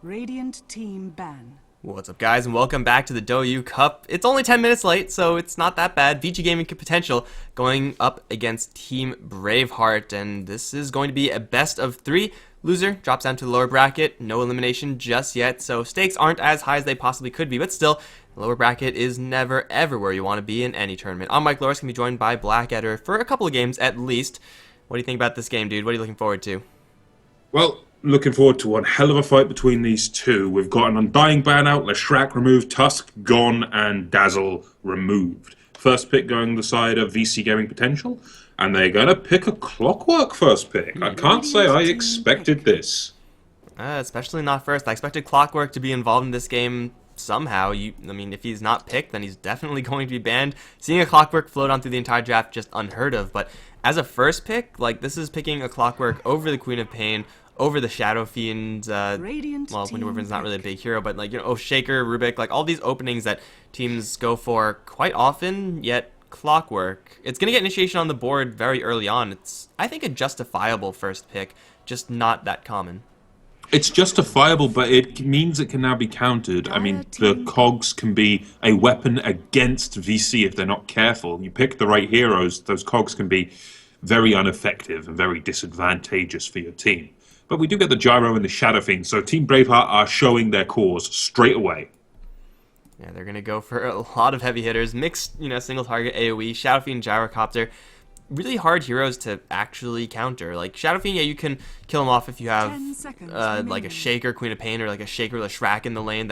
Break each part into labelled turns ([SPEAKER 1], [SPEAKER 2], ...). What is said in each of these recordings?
[SPEAKER 1] Radiant team ban.
[SPEAKER 2] What's up, guys, and welcome back to the Douyu Cup. It's only 10 minutes late, so it's not that bad. VG Gaming.Potential going up against Team Braveheart, and this is going to be a best of 3. Loser drops down to the lower bracket. No elimination just yet, so stakes aren't as high as they possibly could be, but still, the lower bracket is never, ever where you want to be in any tournament. I'm Mikelorus, going to be joined by Blakadder for a couple of games at least. What do you think about this game, dude? What are you looking forward to?
[SPEAKER 3] Well, looking forward to one hell of a fight between these two. We've got an Undying ban out, Leshrac removed, Tusk gone, and Dazzle removed. First pick going the side of VC Gaming.Potential, and they're going to pick a Clockwork first pick. I can't say I expected this.
[SPEAKER 2] Especially not first. I expected Clockwork to be involved in this game somehow. I mean, if he's not picked, then he's definitely going to be banned. Seeing a Clockwork float on through the entire draft, just unheard of. But as a first pick, like, this is picking a Clockwork over the Queen of Pain, over the Shadow Fiend. Well, Wind Wyvern's not really a big hero, but, like, you know, Shaker, Rubik, like, all these openings that teams go for quite often, yet Clockwork. It's going to get initiation on the board very early on. It's, I think, a justifiable first pick, just not that common.
[SPEAKER 3] It's justifiable, but it means it can now be countered. I mean, the cogs can be a weapon against VC if they're not careful. You pick the right heroes, those cogs can be very ineffective and very disadvantageous for your team. But we do get the Gyro and the Shadow Fiend, so Team Braveheart are showing their cause straight away.
[SPEAKER 2] Yeah, they're going to go for a lot of heavy hitters, mixed, you know, single target AoE, Shadow Fiend, Gyrocopter. Really hard heroes to actually counter. Like, Shadow Fiend, yeah, you can kill him off if you have like a Shaker, Queen of Pain, or like a Shaker Leshrac in the lane,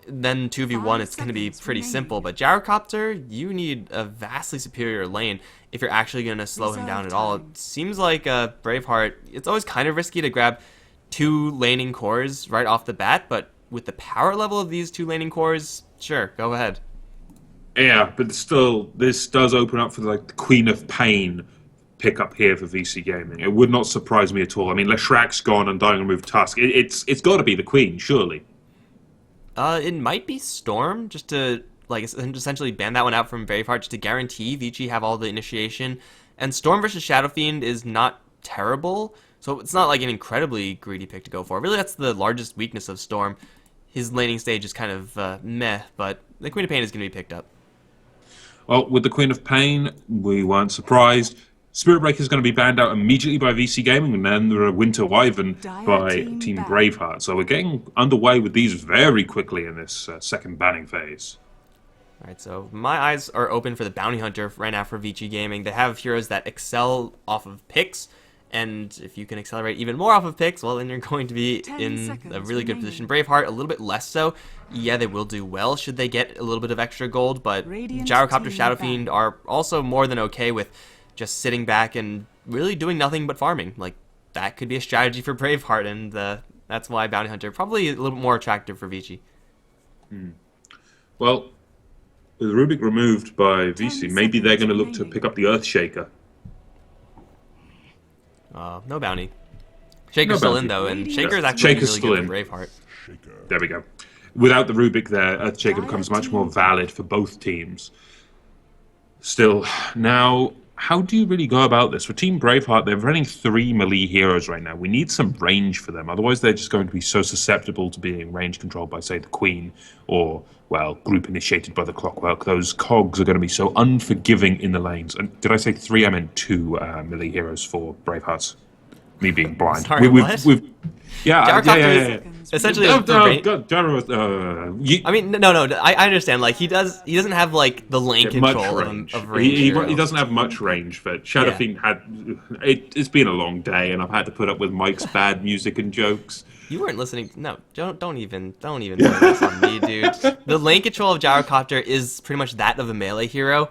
[SPEAKER 2] then 2v1 it's going to be pretty simple. But Gyrocopter, you need a vastly superior lane if you're actually going to slow him down at all. It seems like Braveheart, it's always kind of risky to grab 2 laning cores right off the bat, but with the power level of these 2 laning cores, sure, go ahead.
[SPEAKER 3] Yeah, but still, this does open up for like the Queen of Pain pickup here for VC Gaming. It would not surprise me at all. I mean, Leshrac's gone, Undying removed Tusk. It's got to be the Queen, surely.
[SPEAKER 2] It might be Storm, just to like essentially ban that one out from Braveheart, just to guarantee VG have all the initiation. And Storm versus Shadow Fiend is not terrible, so it's not like an incredibly greedy pick to go for. Really, that's the largest weakness of Storm. His laning stage is kind of meh, but the Queen of Pain is going to be picked up.
[SPEAKER 3] Well, with the Queen of Pain, we weren't surprised. Spirit Breaker is going to be banned out immediately by VC Gaming, and then there are Winter Wyvern by Team Braveheart. So we're getting underway with these very quickly in this second banning phase.
[SPEAKER 2] Alright, so my eyes are open for the Bounty Hunter right now for VG Gaming. They have heroes that excel off of picks, and if you can accelerate even more off of picks, well, then you're going to be in a really good position. Braveheart, a little bit less so. Yeah, they will do well should they get a little bit of extra gold, but Gyrocopter, Shadow Fiend are also more than okay with just sitting back and really doing nothing but farming. Like, that could be a strategy for Braveheart, and that's why Bounty Hunter probably a little bit more attractive for VG.
[SPEAKER 3] Well, with Rubik removed by VC, maybe they're going to look to pick up the Earthshaker.
[SPEAKER 2] No bounty. Shaker's still in, though, and Shaker is actually really good for Braveheart.
[SPEAKER 3] There we go. Without the Rubik there, Earthshaker becomes much more valid for both teams. Still, now, how do you really go about this? For Team Braveheart, they're running 3 melee heroes right now. We need some range for them. Otherwise, they're just going to be so susceptible to being range controlled by, say, the Queen, or, well, group initiated by the Clockwork. Those cogs are going to be so unforgiving in the lanes. And did I say 3? I meant 2 melee heroes for Bravehearts. Me being blind.
[SPEAKER 2] Sorry, what?
[SPEAKER 3] Yeah.
[SPEAKER 2] Essentially, I mean, no. I understand. Like, he doesn't have like the lane control of range.
[SPEAKER 3] He doesn't have much range. But Shadow Fiend had. It's been a long day, and I've had to put up with Mike's bad music and jokes.
[SPEAKER 2] You weren't listening. No, don't even blame this on me, dude. The lane control of Gyrocopter is pretty much that of a melee hero.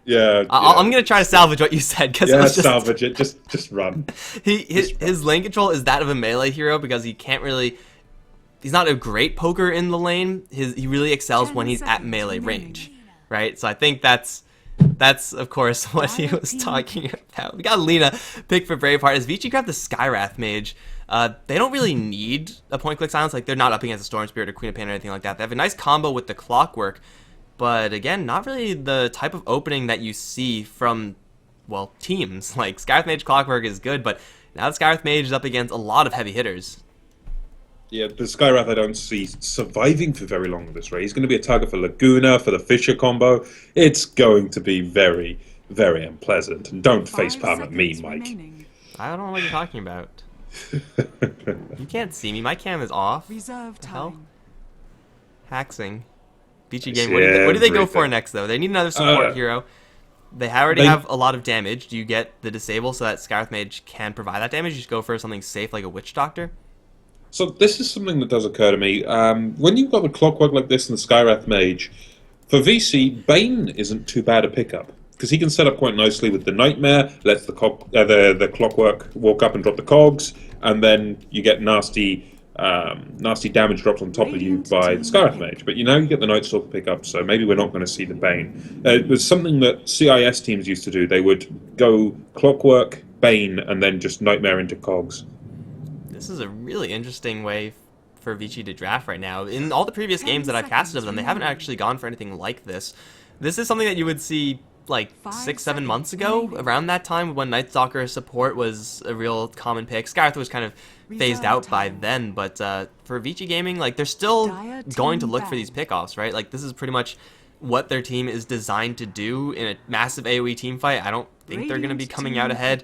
[SPEAKER 3] Yeah,
[SPEAKER 2] I'm gonna try to salvage what you said because
[SPEAKER 3] salvage it. Just run.
[SPEAKER 2] His lane control is that of a melee hero because he can't really. He's not a great poker in the lane. He really excels when he's at melee range, right? So I think that's of course what he was talking about. We got Lena picked for Braveheart. As VG grabbed the Skywrath Mage, they don't really need a point-click silence. Like, they're not up against a Storm Spirit or Queen of Pain or anything like that. They have a nice combo with the Clockwork. But again, not really the type of opening that you see from, well, teams. Like, Skywrath Mage Clockwork is good, but now the Skywrath Mage is up against a lot of heavy hitters.
[SPEAKER 3] Yeah, the Skywrath I don't see surviving for very long in this race. He's going to be a target for Laguna, for the Fisher combo. It's going to be very, very unpleasant. And don't facepalm at me, Mike.
[SPEAKER 2] I don't know what you're talking about. You can't see me. My cam is off.
[SPEAKER 1] Reserve
[SPEAKER 2] The hell?
[SPEAKER 1] time.
[SPEAKER 2] Haxing. VG Gaming. What do they go for next, though? They need another support hero. They already have a lot of damage. Do you get the disable so that Skywrath Mage can provide that damage? You just go for something safe like a Witch Doctor?
[SPEAKER 3] So this is something that does occur to me. When you've got the Clockwork like this and the Skywrath Mage, for VC, Bane isn't too bad a pickup. Because he can set up quite nicely with the Nightmare, lets the Clockwork walk up and drop the cogs, and then you get nasty damage dropped on top of you by the Skywrath Mage. But you get the Night Stalker pickup, so maybe we're not going to see the Bane. It was something that CIS teams used to do. They would go Clockwork, Bane, and then just Nightmare into cogs.
[SPEAKER 2] This is a really interesting way for Vici to draft right now. In all the previous games that I've casted of them, they haven't actually gone for anything like this. This is something that you would see like 6-7 months ago, around that time when Night Stalker support was a real common pick. Skywrath was kind of phased out by then, but for Vici Gaming, like, they're still going to look for these pickoffs, right? Like, this is pretty much what their team is designed to do in a massive AoE team fight. I don't think they're going to be coming out ahead.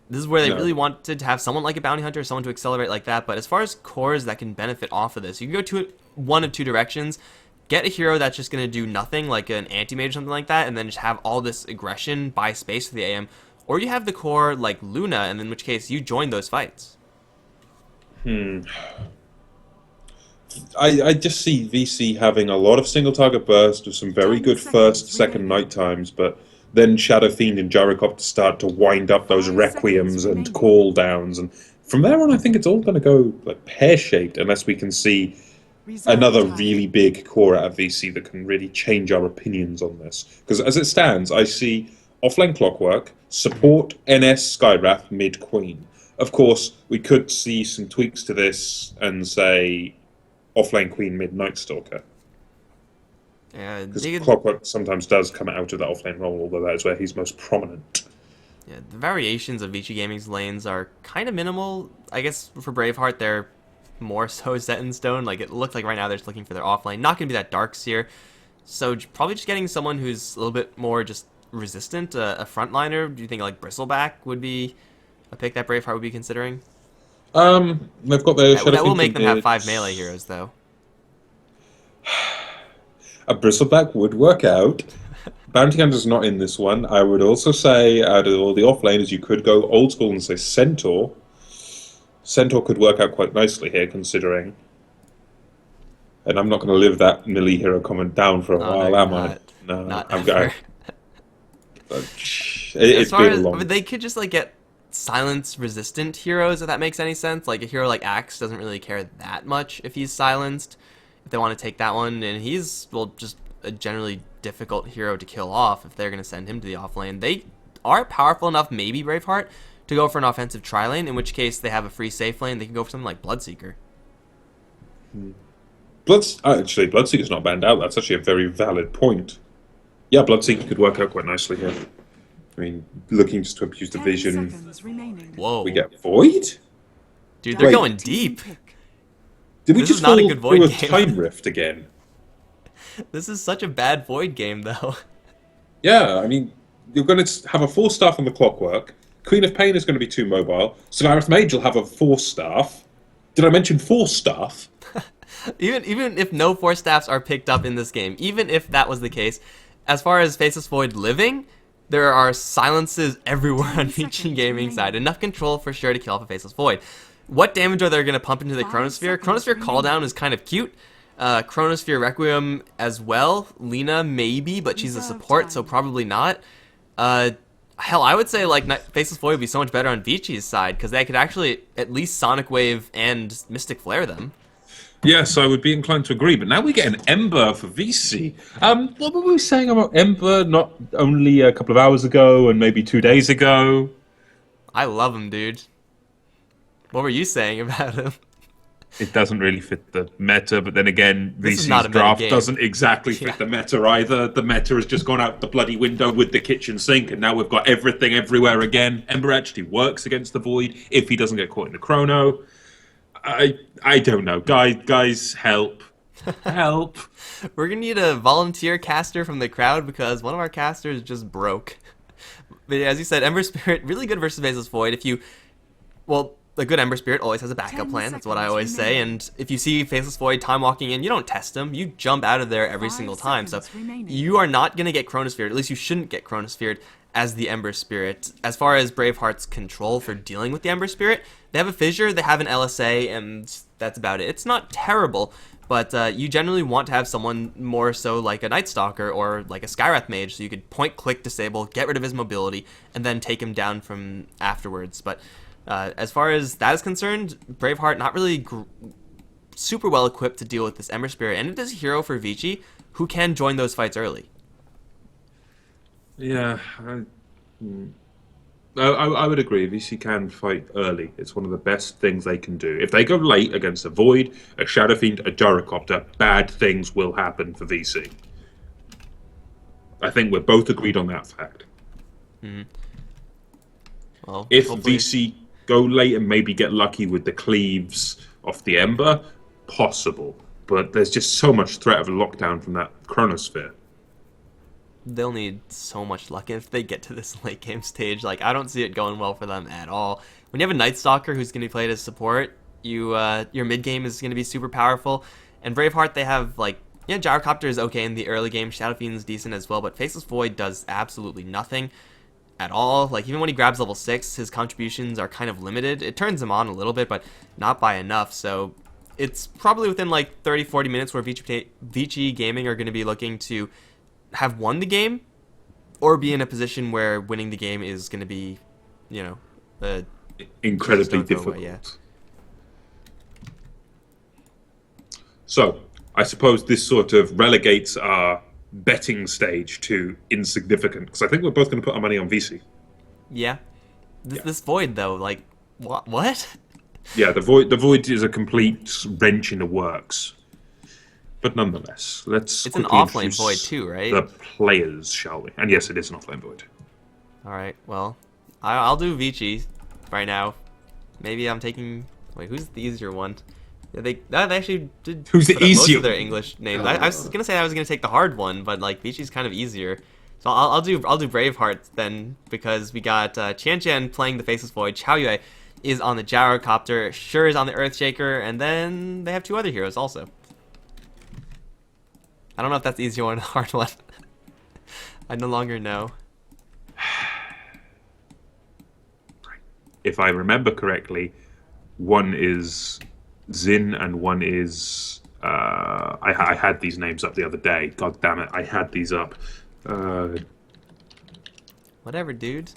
[SPEAKER 2] This is where they really wanted to have someone like a bounty hunter, someone to accelerate like that. But as far as cores that can benefit off of this, you can go one of two directions. Get a hero that's just going to do nothing, like an anti-mage or something like that, and then just have all this aggression, buy space for the AM. Or you have the core like Luna, and in which case you join those fights.
[SPEAKER 3] I just see VC having a lot of single target burst with some very good first, second night times, but then Shadow Fiend and Gyrocopter start to wind up those Requiems and call downs, and from there on I think it's all going to go like pear-shaped unless we can see another really big core out of VC that can really change our opinions on this. Because as it stands, I see offlane Clockwork, support NS Skywrath, mid Queen. Of course, we could see some tweaks to this and say offlane Queen, mid Night Stalker. Because Clockwork sometimes does come out of that offlane role, although that is where he's most prominent.
[SPEAKER 2] Yeah, the variations of Vici Gaming's lanes are kind of minimal. I guess for Braveheart, they're more so set in stone. Like, it looks like right now they're just looking for their offlane. Not going to be that dark seer. So probably just getting someone who's a little bit more just resistant, a frontliner. Do you think like Bristleback would be a pick that Braveheart would be considering?
[SPEAKER 3] They've got the
[SPEAKER 2] that will make them have 5 melee heroes, though.
[SPEAKER 3] A Bristleback would work out. Bounty Hunter's not in this one. I would also say, out of all the offlaners, you could go old school and say Centaur. Centaur could work out quite nicely here, considering. And I'm not going to live that melee hero comment down for a while, am I? No, I'm going. It's been long.
[SPEAKER 2] They could just like get silence resistant heroes, if that makes any sense. Like a hero like Axe doesn't really care that much if he's silenced. If they want to take that one, and he's just a generally difficult hero to kill off if they're going to send him to the offlane. They are powerful enough, maybe Braveheart, to go for an offensive tri-lane, in which case they have a free safe lane. They can go for something like Bloodseeker.
[SPEAKER 3] Actually, Bloodseeker's not banned out. That's actually a very valid point. Yeah, Bloodseeker could work out quite nicely here. I mean, looking just to abuse the vision.
[SPEAKER 2] Whoa.
[SPEAKER 3] We get Void?
[SPEAKER 2] Dude, they're going deep.
[SPEAKER 3] Did we
[SPEAKER 2] this
[SPEAKER 3] just
[SPEAKER 2] is not
[SPEAKER 3] fall
[SPEAKER 2] a good Void
[SPEAKER 3] through a
[SPEAKER 2] game.
[SPEAKER 3] time rift again?
[SPEAKER 2] This is such a bad Void game, though.
[SPEAKER 3] Yeah, I mean, you're going to have a 4-staff on the Clockwork. Queen of Pain is going to be too mobile. Skywrath Mage will have a 4-staff. Did I mention 4-staff?
[SPEAKER 2] even if no 4-staffs are picked up in this game, even if that was the case, as far as Faceless Void living, there are silences everywhere on VG Gaming side. Enough control for sure to kill off a Faceless Void. What damage are they going to pump into the Chronosphere? Chronosphere Calldown is kind of cute. Chronosphere Requiem as well. Lena maybe, but she's a support, so probably not. Hell, I would say like Faceless Void would be so much better on Vici's side, because they could actually at least Sonic Wave and Mystic Flare them.
[SPEAKER 3] Yes, I would be inclined to agree, but now we get an Ember for VC. What were we saying about Ember not only a couple of hours ago and maybe 2 days ago?
[SPEAKER 2] I love him, dude. What were you saying about him?
[SPEAKER 3] It doesn't really fit the meta, but then again, VC's draft doesn't exactly fit the meta either. The meta has just gone out the bloody window with the kitchen sink, and now we've got everything everywhere again. Ember actually works against the Void if he doesn't get caught in the chrono. I don't know. Guys, help. Help.
[SPEAKER 2] We're gonna need a volunteer caster from the crowd because one of our casters just broke. But yeah, as you said, Ember Spirit, really good versus Faceless Void. Well, a good Ember Spirit always has a backup
[SPEAKER 1] 10
[SPEAKER 2] plan. That's what I
[SPEAKER 1] seconds
[SPEAKER 2] always say.
[SPEAKER 1] remaining.
[SPEAKER 2] And if you see Faceless Void time walking in, you don't test him. You jump out of there every
[SPEAKER 1] 5
[SPEAKER 2] single time. So
[SPEAKER 1] seconds remaining.
[SPEAKER 2] you are not going to get Chronosphered. At least you shouldn't get Chronosphered as the Ember Spirit. As far as Braveheart's control for dealing with the Ember Spirit, they have a Fissure, they have an LSA, and that's about it. It's not terrible, but you generally want to have someone more so like a Night Stalker or like a Skywrath Mage, so you could point-click disable, get rid of his mobility, and then take him down from afterwards. But as far as that is concerned, Braveheart not really super well equipped to deal with this Ember Spirit, and it is a hero for VG who can join those fights early.
[SPEAKER 3] Yeah, I would agree. VC can fight early. It's one of the best things they can do. If they go late against a Void, a Shadow Fiend, a Gyrocopter, bad things will happen for VC. I think we're both agreed on that fact.
[SPEAKER 2] Well,
[SPEAKER 3] If
[SPEAKER 2] hopefully...
[SPEAKER 3] VC go late and maybe get lucky with the cleaves off the Ember, possible. But there's just so much threat of a lockdown from that Chronosphere.
[SPEAKER 2] They'll need so much luck if they get to this late game stage. Like, I don't see it going well for them at all. When you have a Night Stalker who's going to be played as support, your mid game is going to be super powerful. And Braveheart, they have, like, yeah, Gyrocopter is okay in the early game. Shadow Fiend's decent as well, but Faceless Void does absolutely nothing at all. Like, even when he grabs level 6, his contributions are kind of limited. It turns him on a little bit, but not by enough. So it's probably within like 30-40 minutes where VG Gaming are going to be looking to have won the game or be in a position where winning the game is going to be, you know,
[SPEAKER 3] incredibly difficult.
[SPEAKER 2] Yeah.
[SPEAKER 3] So I suppose this sort of relegates our betting stage to insignificant, because I think we're both going to put our money on VC.
[SPEAKER 2] Yeah. This Void, though, like, what?
[SPEAKER 3] Yeah, the Void is a complete wrench in the works. But nonetheless, let's
[SPEAKER 2] It's an
[SPEAKER 3] quickly
[SPEAKER 2] offlane
[SPEAKER 3] introduce
[SPEAKER 2] Void too, right?
[SPEAKER 3] the players, shall we? And yes, it is an offlane Void.
[SPEAKER 2] Alright, well, I'll do Vici right now. Maybe I'm taking... Wait, who's the easier one? Yeah, they actually did
[SPEAKER 3] Who's the
[SPEAKER 2] put up most
[SPEAKER 3] easier
[SPEAKER 2] of their English names. I was gonna say I was gonna take the hard one, but like Vici's kind of easier. So I'll do Braveheart then, because we got Qian playing the Faceless Void, Xiaoyue is on the Gyrocopter, Sure is on the Earthshaker, and then they have two other heroes also. I don't know if that's the easier one or the hard one. I no longer know.
[SPEAKER 3] If I remember correctly, one is Zin and one is... I had these names up the other day. God damn it, I had these up.
[SPEAKER 2] Whatever, dude.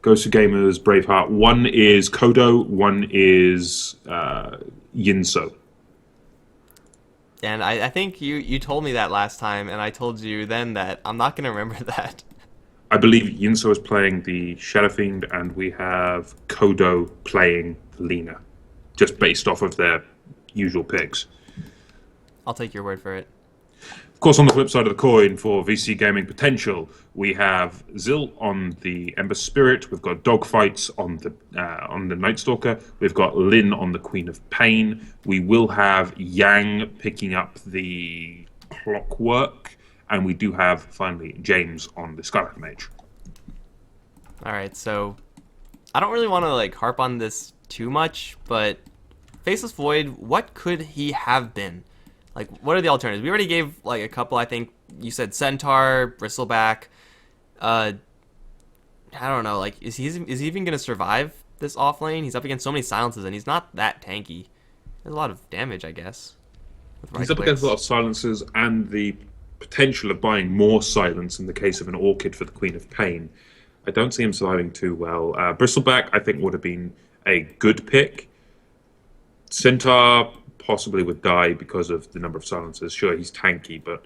[SPEAKER 3] Ghost of Gamers, Braveheart. One is Kodo, one is Yinso.
[SPEAKER 2] And I think you told me that last time, and I told you then that I'm not going to remember that.
[SPEAKER 3] I believe Yinso is playing the Shadow Fiend, and we have Kodo playing Lina, just based off of their usual picks.
[SPEAKER 2] I'll take your word for it.
[SPEAKER 3] Of course, on the flip side of the coin, for VC Gaming.Potential, we have Zil on the Ember Spirit. We've got Dogfights on the Night Stalker. We've got Lin on the Queen of Pain. We will have Yang picking up the Clockwork, and we do have finally James on the Skywrath Mage.
[SPEAKER 2] All right, so I don't really want to like harp on this too much, but Faceless Void, what could he have been? Like, what are the alternatives? We already gave, like, a couple, I think. You said Centaur, Bristleback. I don't know, like, is he even going to survive this offlane? He's up against so many silences, and he's not that tanky. There's a lot of damage, I guess.
[SPEAKER 3] He's up against a lot of silences and the potential of buying more silence in the case of an Orchid for the Queen of Pain. I don't see him surviving too well. Bristleback, I think, would have been a good pick. Centaur possibly would die because of the number of silences. Sure, he's tanky, but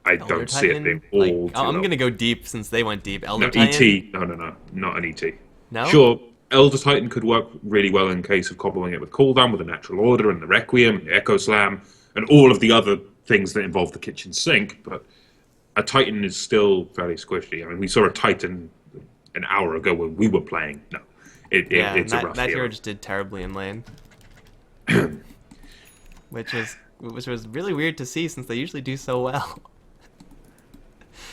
[SPEAKER 3] I don't see it being all too
[SPEAKER 2] I'm
[SPEAKER 3] low.
[SPEAKER 2] going to go deep since they went deep. Elder
[SPEAKER 3] No,
[SPEAKER 2] Titan?
[SPEAKER 3] ET. No, not an ET.
[SPEAKER 2] No?
[SPEAKER 3] Sure, Elder Titan could work really well in case of cobbling it with cooldown, with the Natural Order and the Requiem and the Echo Slam and all of the other things that involve the kitchen sink, but a Titan is still fairly squishy. I mean, we saw a Titan an hour ago when we were playing. No, It's a rough
[SPEAKER 2] that hero
[SPEAKER 3] hero.
[SPEAKER 2] just did terribly in lane. which was really weird to see since they usually do so well.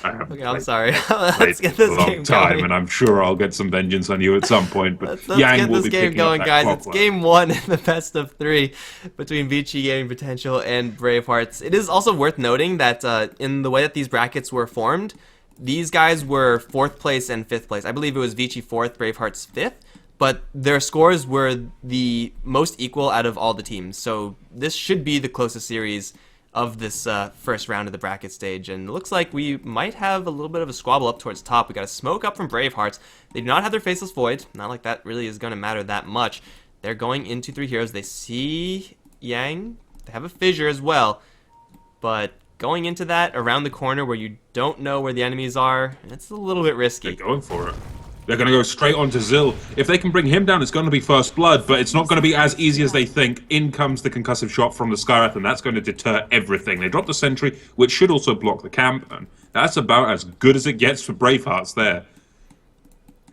[SPEAKER 2] Okay, I'm sorry. Let's get this game going.
[SPEAKER 3] And I'm sure I'll get some vengeance on you at some point. But
[SPEAKER 2] let's
[SPEAKER 3] Yang
[SPEAKER 2] get
[SPEAKER 3] will
[SPEAKER 2] this
[SPEAKER 3] be
[SPEAKER 2] game
[SPEAKER 3] picking up
[SPEAKER 2] going,
[SPEAKER 3] that
[SPEAKER 2] guys.
[SPEAKER 3] clockwork.
[SPEAKER 2] It's game 1 in the best of 3 between VG Gaming.Potential and Bravehearts. It is also worth noting that in the way that these brackets were formed, these guys were 4th place and 5th place. I believe it was VG 4th, Bravehearts 5th. But their scores were the most equal out of all the teams. So this should be the closest series of this first round of the bracket stage. And it looks like we might have a little bit of a squabble up towards top. We got a smoke up from Bravehearts. They do not have their Faceless Void. Not like that really is going to matter that much. They're going into 3 heroes. They see Yang. They have a Fissure as well. But going into that around the corner where you don't know where the enemies are, it's a little bit risky.
[SPEAKER 3] They're going for it. They're going to go straight on to Zill. If they can bring him down, it's going to be first blood, but it's not going to be as easy as they think. In comes the concussive shot from the Skywrath, and that's going to deter everything. They drop the sentry, which should also block the camp, and that's about as good as it gets for Bravehearts there.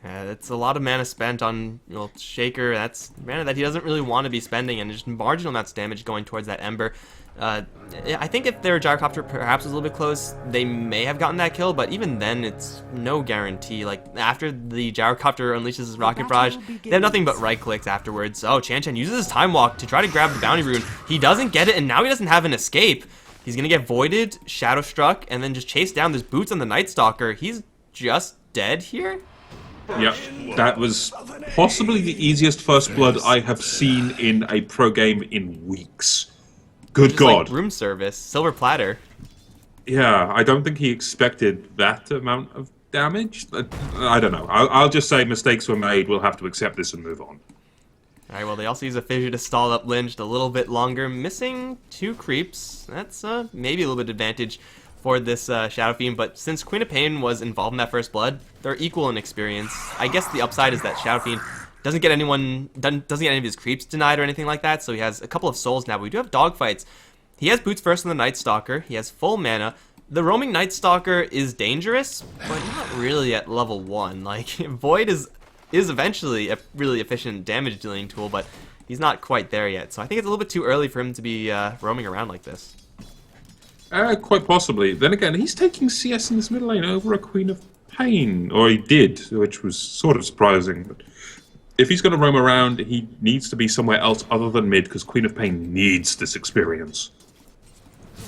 [SPEAKER 2] Yeah, it's a lot of mana spent on Shaker. That's mana that he doesn't really want to be spending, and just marginal amounts of damage going towards that Ember. I think if their Gyrocopter perhaps was a little bit close, they may have gotten that kill, but even then, it's no guarantee. Like, after the Gyrocopter unleashes his Rocket Barrage, they have nothing but right clicks afterwards. Oh, Chan uses his Time Walk to try to grab the Bounty Rune. He doesn't get it, and now he doesn't have an escape. He's going to get Voided, Shadow Struck, and then just chase down. There's boots on the Night Stalker. He's just dead here?
[SPEAKER 3] Yep, that was possibly the easiest first blood I have seen in a pro game in weeks. Good God.
[SPEAKER 2] Like room service, silver platter.
[SPEAKER 3] Yeah, I don't think he expected that amount of damage. I don't know. I'll just say mistakes were made. We'll have to accept this and move on.
[SPEAKER 2] Alright, well, they also use a Fissure to stall up Lynch a little bit longer. Missing 2 creeps. That's maybe a little bit advantage for this Shadow Fiend, but since Queen of Pain was involved in that first blood, they're equal in experience. I guess the upside is that Shadow Fiend doesn't get any of his creeps denied or anything like that, so he has a couple of souls now, but we do have dogfights. He has boots first on the Night Stalker, he has full mana. The roaming Night Stalker is dangerous, but not really at level 1. Like, Void is eventually a really efficient damage dealing tool, but he's not quite there yet, so I think it's a little bit too early for him to be roaming around like this.
[SPEAKER 3] Quite possibly. Then again, he's taking CS in this middle lane over a Queen of Pain, or he did, which was sort of surprising. But if he's going to roam around, he needs to be somewhere else other than mid, because Queen of Pain needs this experience.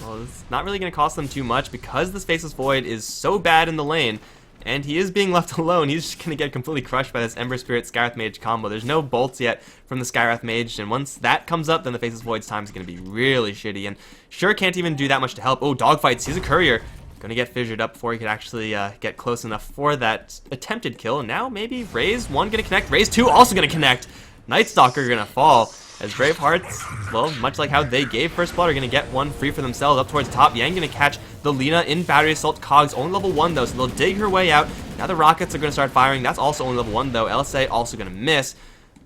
[SPEAKER 2] Well, it's not really going to cost them too much because this Faceless Void is so bad in the lane, and he is being left alone. He's just going to get completely crushed by this Ember Spirit Skywrath Mage combo. There's no bolts yet from the Skywrath Mage, and once that comes up, then the Faceless Void's time is going to be really shitty, and sure can't even do that much to help. Oh, dogfights. He's a courier. Going to get fissured up before he could actually get close enough for that attempted kill. And now maybe Raze 1 going to connect. Raze 2 also going to connect. Night Stalker going to fall. As Bravehearts, well, much like how they gave First Blood, are going to get one free for themselves up towards top. Yang going to catch the Lina in Battery Assault. Cogs only level 1 though, so they'll dig her way out. Now the Rockets are going to start firing. That's also only level 1 though. LSA also going to miss.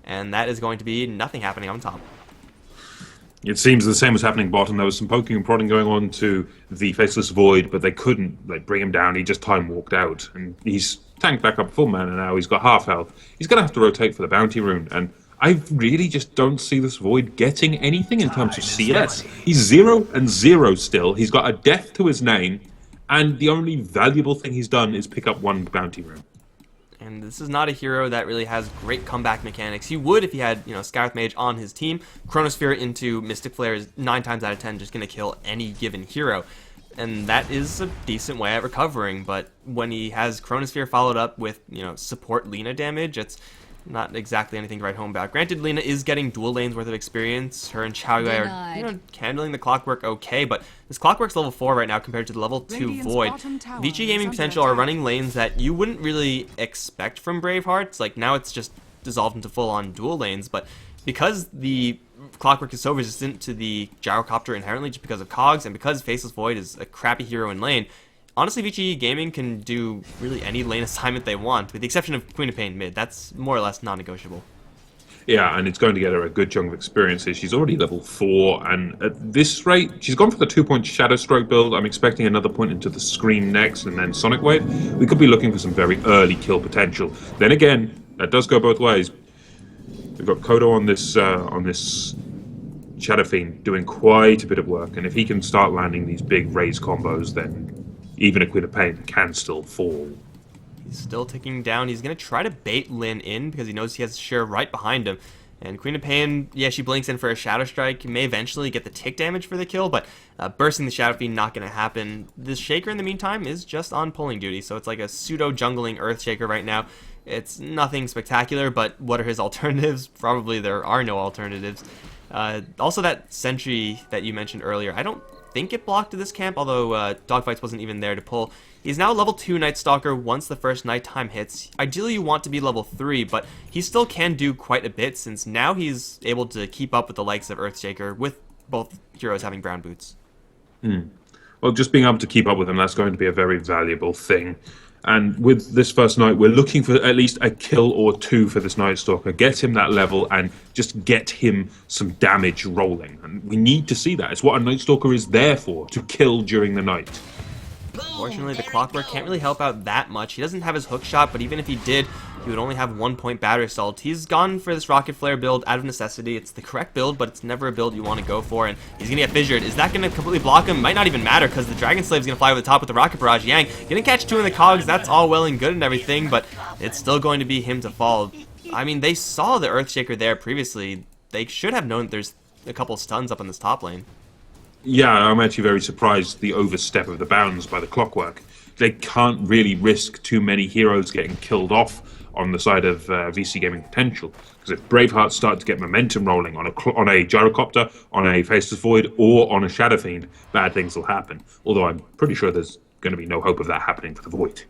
[SPEAKER 2] And that is going to be nothing happening on top.
[SPEAKER 3] It seems the same was happening bottom. There was some poking and prodding going on to the Faceless Void, but they couldn't bring him down. He just time walked out, and he's tanked back up full mana now. He's got half health. He's going to have to rotate for the Bounty Rune, and I really just don't see this Void getting anything in terms of CS. He's 0-0 still. He's got a death to his name, and the only valuable thing he's done is pick up 1 Bounty Rune.
[SPEAKER 2] And this is not a hero that really has great comeback mechanics. He would if he had, Skywrath Mage on his team. Chronosphere into Mystic Flare is 9 times out of 10 just going to kill any given hero. And that is a decent way at recovering. But when he has Chronosphere followed up with, support Lina damage, it's not exactly anything to write home about. Granted, Lina is getting dual lanes worth of experience. Her and Xiaoyue are, handling the Clockwork okay, but this Clockwork's level 4 right now compared to the level 2 Void. VG Gaming.Potential are running lanes that you wouldn't really expect from Bravehearts. Like, now it's just dissolved into full-on dual lanes, but because the Clockwork is so resistant to the Gyrocopter inherently just because of Cogs, and because Faceless Void is a crappy hero in lane, honestly, VG Gaming can do really any lane assignment they want, with the exception of Queen of Pain mid. That's more or less non-negotiable.
[SPEAKER 3] Yeah, and it's going to get her a good chunk of experience here. She's already level 4, and at this rate, she's gone for the 2-point Shadow Stroke build. I'm expecting another point into the Scream next, and then Sonic Wave. We could be looking for some very early kill potential. Then again, that does go both ways. We've got Kodo on this Shadow Fiend doing quite a bit of work, and if he can start landing these big raise combos, then even a Queen of Pain can still fall.
[SPEAKER 2] He's still ticking down. He's going to try to bait Lin in because he knows he has Share right behind him. And Queen of Pain, yeah, she blinks in for a Shadow Strike. May eventually get the tick damage for the kill, but bursting the Shadow Fiend not going to happen. The Shaker, in the meantime, is just on pulling duty, so it's like a pseudo-jungling Earth Shaker right now. It's nothing spectacular, but what are his alternatives? Probably there are no alternatives. Also, that Sentry that you mentioned earlier, I don't think it blocked to this camp, although Dogfights wasn't even there to pull. He's now level 2 Night Stalker once the first nighttime hits. Ideally you want to be level 3, but he still can do quite a bit since now he's able to keep up with the likes of Earthshaker with both heroes having brown boots.
[SPEAKER 3] Well, just being able to keep up with him, that's going to be a very valuable thing. And with this first night, we're looking for at least a kill or two for this Night Stalker. Get him that level and just get him some damage rolling. And we need to see that. It's what a Night Stalker is there for, to kill during the night.
[SPEAKER 2] Unfortunately, the Clockwork can't really help out that much. He doesn't have his hook shot, but even if he did, he would only have 1 point battery assault. He's gone for this Rocket Flare build out of necessity. It's the correct build, but it's never a build you want to go for, and he's going to get fissured. Is that going to completely block him? Might not even matter, because the Dragon Slave's going to fly over the top with the Rocket Barrage. Yang going to catch 2 in the cogs. That's all well and good and everything, but it's still going to be him to fall. I mean, they saw the Earthshaker there previously. They should have known that there's a couple stuns up in this top lane.
[SPEAKER 3] Yeah, I'm actually very surprised the overstep of the bounds by the Clockwork. They can't really risk too many heroes getting killed off on the side of VC Gaming.Potential. Because if Braveheart start to get momentum rolling on a Gyrocopter, on a Faceless Void, or on a Shadow Fiend, bad things will happen. Although I'm pretty sure there's going to be no hope of that happening for the Void.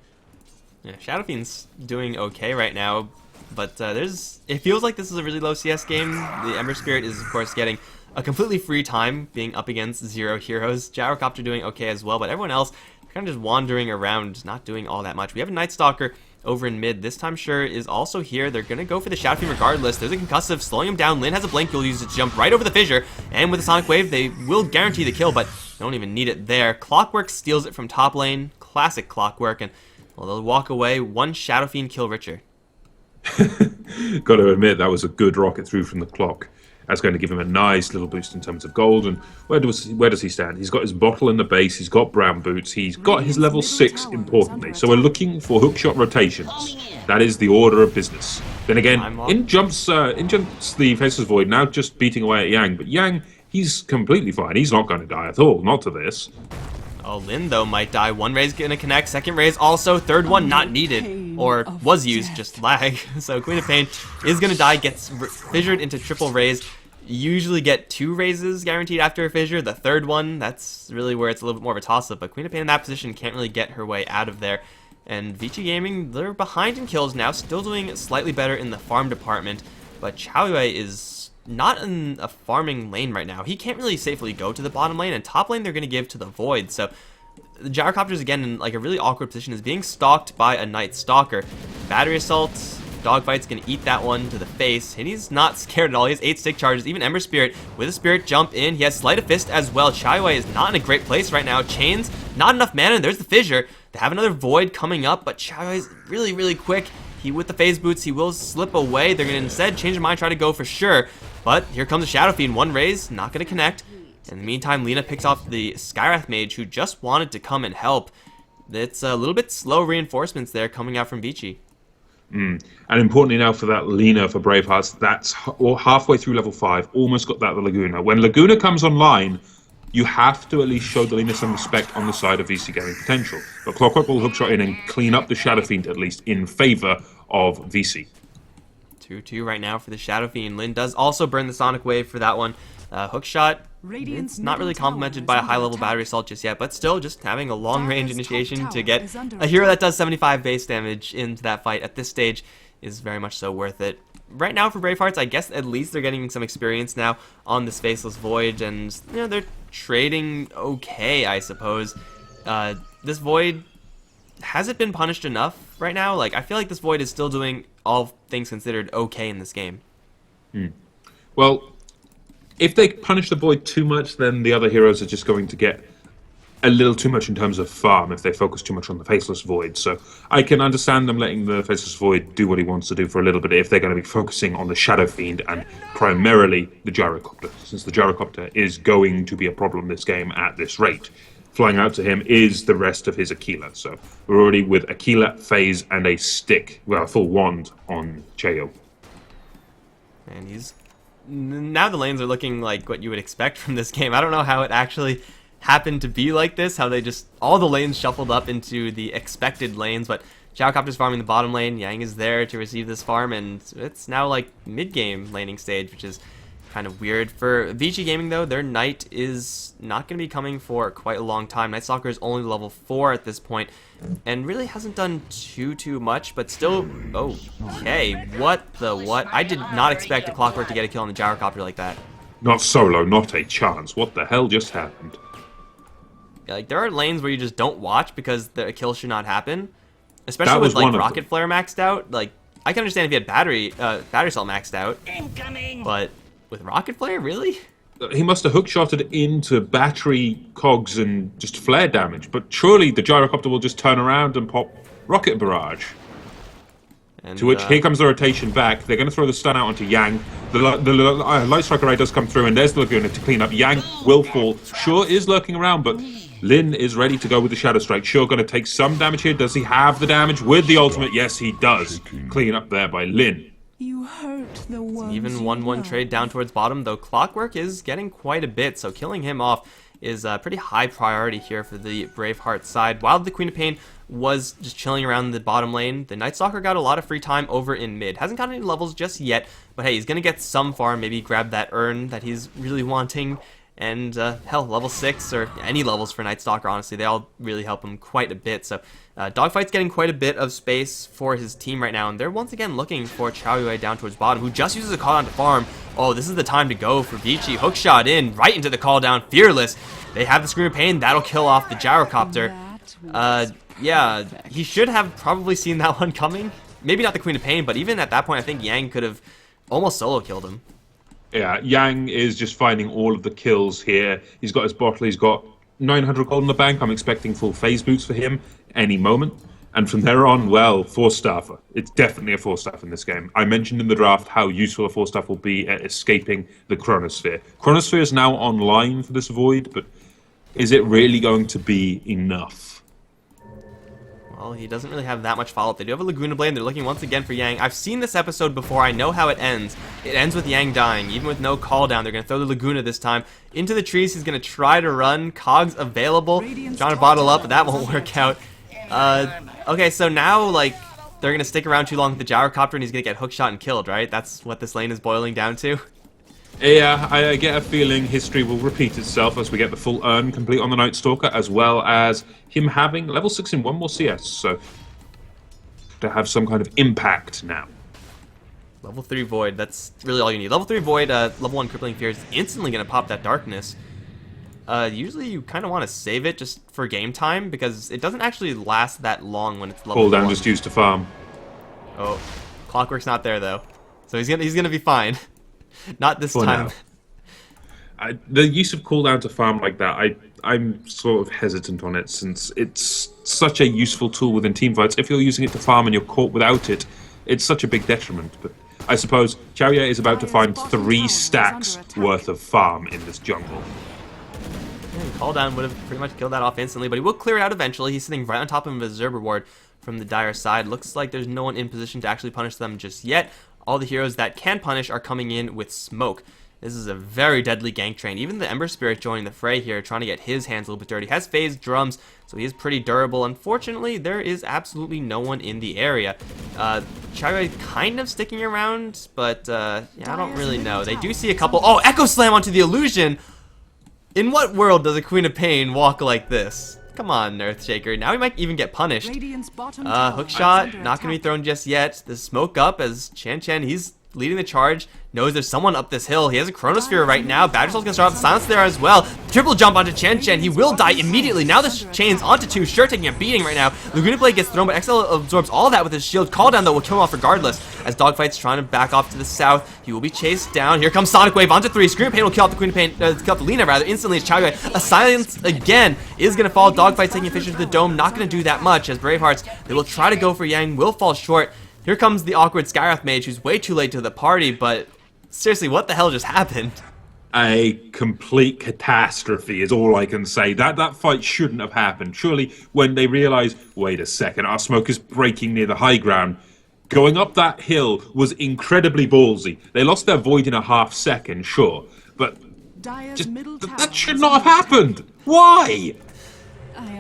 [SPEAKER 2] Yeah, Shadow Fiend's doing okay right now, but it feels like this is a really low CS game. The Ember Spirit is, of course, getting a completely free time being up against 0 heroes. Gyrocopter doing okay as well, but everyone else kind of just wandering around, not doing all that much. We have a Night Stalker over in mid. This time Sure is also here. They're going to go for the Shadow Fiend regardless. There's a concussive slowing him down. Lin has a blink. He'll use it to jump right over the fissure, and with a Sonic Wave, they will guarantee the kill, but they don't even need it there. Clockwork steals it from top lane. Classic Clockwork, and well, they'll walk away 1 Shadow Fiend kill richer.
[SPEAKER 3] Got to admit, that was a good rocket through from the Clock. That's going to give him a nice little boost in terms of gold. And where does he stand? He's got his bottle in the base. He's got brown boots. He's got his level 6, importantly. So we're looking for hookshot rotations. That is the order of business. Then again, in jumps the Faceless Void, now just beating away at Yang. But Yang, he's completely fine. He's not going to die at all. Not to this.
[SPEAKER 2] Oh, Lin, though, might die. 1 raise going to connect. 2nd raise also. 3rd one not needed. Or was used, just lag. So Queen of Pain is going to die. Gets fissured into triple raise. You usually get 2 raises guaranteed after a fissure. The 3rd one, that's really where it's a little bit more of a toss-up. But Queen of Pain in that position can't really get her way out of there. And VG Gaming, they're behind in kills now. Still doing slightly better in the farm department. But Chaoyue is not in a farming lane right now. He can't really safely go to the bottom lane, and top lane they're going to give to the Void. So the Gyrocopter's again in like a really awkward position, is being stalked by a Night Stalker. Battery Assault, Dogfight's going to eat that one to the face, and he's not scared at all. He has 8 stick charges, even Ember Spirit with a Spirit jump in. He has Sleight of Fist as well. Chaoyue is not in a great place right now. Chains, not enough mana, and there's the fissure. They have another Void coming up, but Chaoyue is really, really quick. With the phase boots, he will slip away. They're going to instead change their mind, try to go for Sure. But here comes a Shadow Fiend. 1 raise, not going to connect. In the meantime, Lina picks off the Skywrath Mage, who just wanted to come and help. It's a little bit slow reinforcements there coming out from Vici.
[SPEAKER 3] And importantly now for that Lina for Bravehearts, that's halfway through level 5, almost got that Laguna. When Laguna comes online, you have to at least show the Lina some respect on the side of VC Gaming.Potential. But Clockwork will hookshot in and clean up the Shadow Fiend, at least, in favor of VC.
[SPEAKER 2] 2-2 right now for the Shadow Fiend. Lin does also burn the Sonic Wave for that one. Hookshot, it's not really complemented by a high-level battery assault just yet, but still just having a long-range initiation to get a hero that does 75 base damage into that fight at this stage is very much so worth it. Right now for Bravehearts, I guess at least they're getting some experience now on this Faceless Void, and you know, they're trading okay, I suppose. This Void, has it been punished enough right now? Like, I feel like this Void is still doing, all things considered, okay in this game.
[SPEAKER 3] Well, if they punish the Void too much, then the other heroes are just going to get a little too much in terms of farm if they focus too much on the Faceless Void. So I can understand them letting the Faceless Void do what he wants to do for a little bit if they're going to be focusing on the Shadow Fiend and primarily the Gyrocopter, since the Gyrocopter is going to be a problem this game at this rate. Flying out to him is the rest of his Aquila. So we're already with Aquila, Phase, and a stick, well, a full wand on Cheo.
[SPEAKER 2] And now the lanes are looking like what you would expect from this game. I don't know how it actually happened to be like this, how they just, all the lanes shuffled up into the expected lanes, but Gyrocopter's farming the bottom lane, Yang is there to receive this farm, and it's now like mid-game laning stage, which is kind of weird. For VG Gaming though, their Knight is not going to be coming for quite a long time. Night Stalker is only level 4 at this point, and really hasn't done too much, but still, okay, what? I did not expect a Clockwork to get a kill on the Gyrocopter like that.
[SPEAKER 3] Not solo, not a chance. What the hell just happened?
[SPEAKER 2] Like, there are lanes where you just don't watch because the kill should not happen. Especially with, like, Rocket Flare maxed out. Like, I can understand if you had Battery Cell maxed out. Incoming! But with Rocket Flare, really?
[SPEAKER 3] He must have hookshotted into battery cogs and just flare damage. But surely the Gyrocopter will just turn around and pop Rocket Barrage. And, to which, here comes the rotation back. They're going to throw the stun out onto Yang. The Light Striker Ray does come through, and there's the Laguna to clean up. Yang will fall. Sure is lurking around, but Lin is ready to go with the Shadow Strike. Sure going to take some damage here. Does he have the damage with the ultimate? Yes, he does. Clean up there by Lin.
[SPEAKER 1] You hurt the ones
[SPEAKER 2] even 1-1 trade down towards bottom, though Clockwork is getting quite a bit, so killing him off is a pretty high priority here for the Braveheart side. While the Queen of Pain was just chilling around the bottom lane, the Night Stalker got a lot of free time over in mid. Hasn't got any levels just yet, but hey, he's going to get some farm, maybe grab that urn that he's really wanting. And hell, level 6 or any levels for Night Stalker, honestly, they all really help him quite a bit. So Dogfight's getting quite a bit of space for his team right now, and they're once again looking for Chaoyue down towards bottom, who just uses a call down to farm. Oh, this is the time to go for Vici. Hookshot in, right into the call down, fearless. They have the Scream of Pain, that'll kill off the Gyrocopter. Yeah, he should have probably seen that one coming. Maybe not the Queen of Pain, but even at that point, I think Yang could have almost solo killed him.
[SPEAKER 3] Yeah, Yang is just finding all of the kills here. He's got his bottle, he's got 900 gold in the bank. I'm expecting full phase boots for him any moment. And from there on, well, 4-staffer. It's definitely a 4-staff in this game. I mentioned in the draft how useful a 4-staff will be at escaping the Chronosphere. Chronosphere is now online for this Void, but is it really going to be enough?
[SPEAKER 2] Well, he doesn't really have that much follow-up. They do have a Laguna Blade. They're looking once again for Yang. I've seen this episode before. I know how it ends. It ends with Yang dying. Even with no call down, they're going to throw the Laguna this time. Into the trees, he's going to try to run. Cogs available. Trying to bottle up, but that won't work out. Okay, so now, like, they're going to stick around too long with the Gyrocopter, and he's going to get hookshot and killed, right? That's what this lane is boiling down to.
[SPEAKER 3] Yeah, I get a feeling history will repeat itself as we get the full urn complete on the Night Stalker, as well as him having level 6 in 1 more CS, so to have some kind of impact now.
[SPEAKER 2] Level 3 Void, that's really all you need. Level 3 Void, level 1 Crippling Fear is instantly going to pop that Darkness. Usually you kind of want to save it just for game time, because it doesn't actually last that long when it's level 1.
[SPEAKER 3] Cooldown just used to farm.
[SPEAKER 2] Oh, Clockwork's not there though, so he's gonna be fine. Not this time.
[SPEAKER 3] The use of cooldown to farm like that, I'm sort of hesitant on it, since it's such a useful tool within teamfights. If you're using it to farm and you're caught without it, it's such a big detriment. But I suppose Chaoyue is about to find 3 stacks worth of farm in this jungle.
[SPEAKER 2] Call down would have pretty much killed that off instantly, but he will clear it out eventually. He's sitting right on top of his Zerber ward from the Dire side. Looks like there's no one in position to actually punish them just yet. All the heroes that can punish are coming in with smoke. This is a very deadly gank train. Even the Ember Spirit joining the fray here, trying to get his hands a little bit dirty. Has phased drums, so he is pretty durable. Unfortunately, there is absolutely no one in the area. Chaoyue kind of sticking around, but yeah, I don't really know. They do see a couple. Oh, Echo Slam onto the illusion! In what world does a Queen of Pain walk like this? Come on, Earthshaker. Now we might even get punished. Hookshot, not going to be thrown just yet. The smoke up as Chen, he's leading the charge, knows there's someone up this hill. He has a Chronosphere right now. Badgersoul's gonna start off the silence there as well. Triple jump onto Chen Chen. He will die immediately. Now the chain's onto 2. Sure, taking a beating right now. Laguna Blade gets thrown, but XL absorbs all that with his shield. Call down though will kill him off regardless. As Dogfight's trying to back off to the south, he will be chased down. Here comes Sonic Wave onto 3. Scream Pain will kill off the Queen of Pain, kill off the Lina rather instantly. As Chow Yui, a silence again is gonna fall. Dogfight taking a Fisher to the dome, not gonna do that much. As Bravehearts, they will try to go for Yang, will fall short. Here comes the awkward Skyrath mage, who's way too late to the party, but seriously, what the hell just happened?
[SPEAKER 3] A complete catastrophe is all I can say. That fight shouldn't have happened. Surely, when they realize, wait a second, our smoke is breaking near the high ground, going up that hill was incredibly ballsy. They lost their void in a half second, sure, but that should not have happened. Why?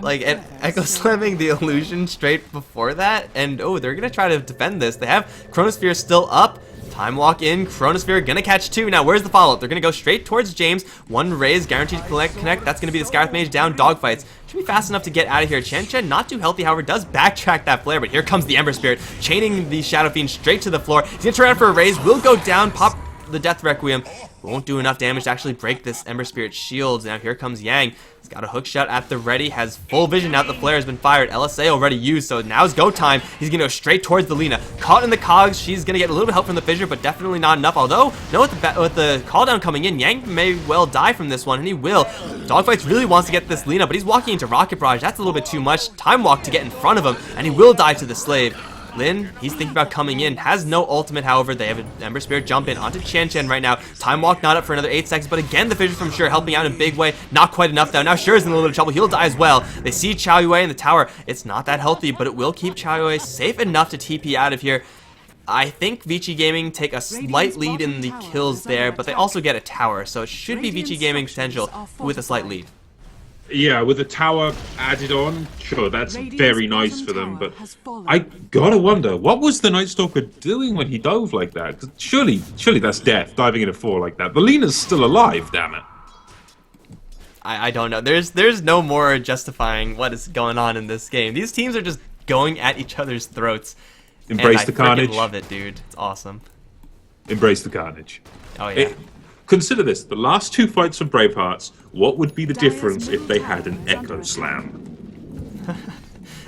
[SPEAKER 2] Like, Echo slamming the illusion straight before that, and oh, they're gonna try to defend this. They have Chronosphere still up. Time walk in, Chronosphere gonna catch 2. Now, where's the follow-up? They're gonna go straight towards James. 1 raise, guaranteed to connect. That's gonna be the Skyrath Mage down. Dogfights. Should be fast enough to get out of here. Chen Chen, not too healthy, however, does backtrack that flare, but here comes the Ember Spirit, chaining the Shadow Fiend straight to the floor. He's gonna turn around for a raise, will go down, pop the Death Requiem. Won't do enough damage to actually break this Ember Spirit shields. Now here comes Yang. He's got a hook shot at the ready, has full vision now that the flare has been fired. LSA already used, so now's go time. He's gonna go straight towards the Lina. Caught in the cogs, she's gonna get a little bit of help from the fissure, but definitely not enough. Although, no, with the call down coming in, Yang may well die from this one, and he will. Dogfights really wants to get this Lina, but he's walking into Rocket Barrage. That's a little bit too much. Time walk to get in front of him, and he will die to the Slave. Lin, he's thinking about coming in, has no ultimate, however. They have an Ember Spirit jump in onto Chen Chen right now. Time walk not up for another 8 seconds, but again, the Fissure from Sure helping out in a big way. Not quite enough though. Now Sure's in a little bit of trouble. He'll die as well. They see Chow Yui in the tower. It's not that healthy, but it will keep Chow Yui safe enough to TP out of here. I think VG Gaming take a slight lead in the kills there, but they also get a tower, so it should be VG Gaming.Potential with a slight lead.
[SPEAKER 3] Yeah, with the tower added on, sure, that's very nice for them, but I gotta wonder, what was the Night Stalker doing when he dove like that? 'Cause surely that's death, diving in a 4 like that. But Lina's still alive, damn it.
[SPEAKER 2] I don't know. There's no more justifying what is going on in this game. These teams are just going at each other's throats.
[SPEAKER 3] Embrace the carnage.
[SPEAKER 2] I love it, dude. It's awesome.
[SPEAKER 3] Embrace the carnage.
[SPEAKER 2] Oh, yeah.
[SPEAKER 3] Consider this, the last 2 fights of Bravehearts, what would be the difference if they had an Echo Slam?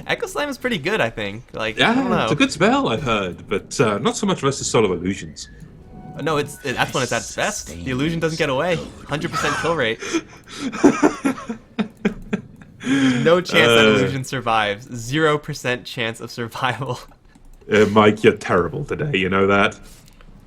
[SPEAKER 2] Echo Slam is pretty good, I think. Like, I don't know.
[SPEAKER 3] Yeah, it's a good spell, I've heard, but not so much versus solo illusions.
[SPEAKER 2] No, that's when it's at its best. The illusion doesn't get away. 100% kill rate. No chance that illusion survives. 0% chance of survival.
[SPEAKER 3] Mike, you're terrible today, you know that?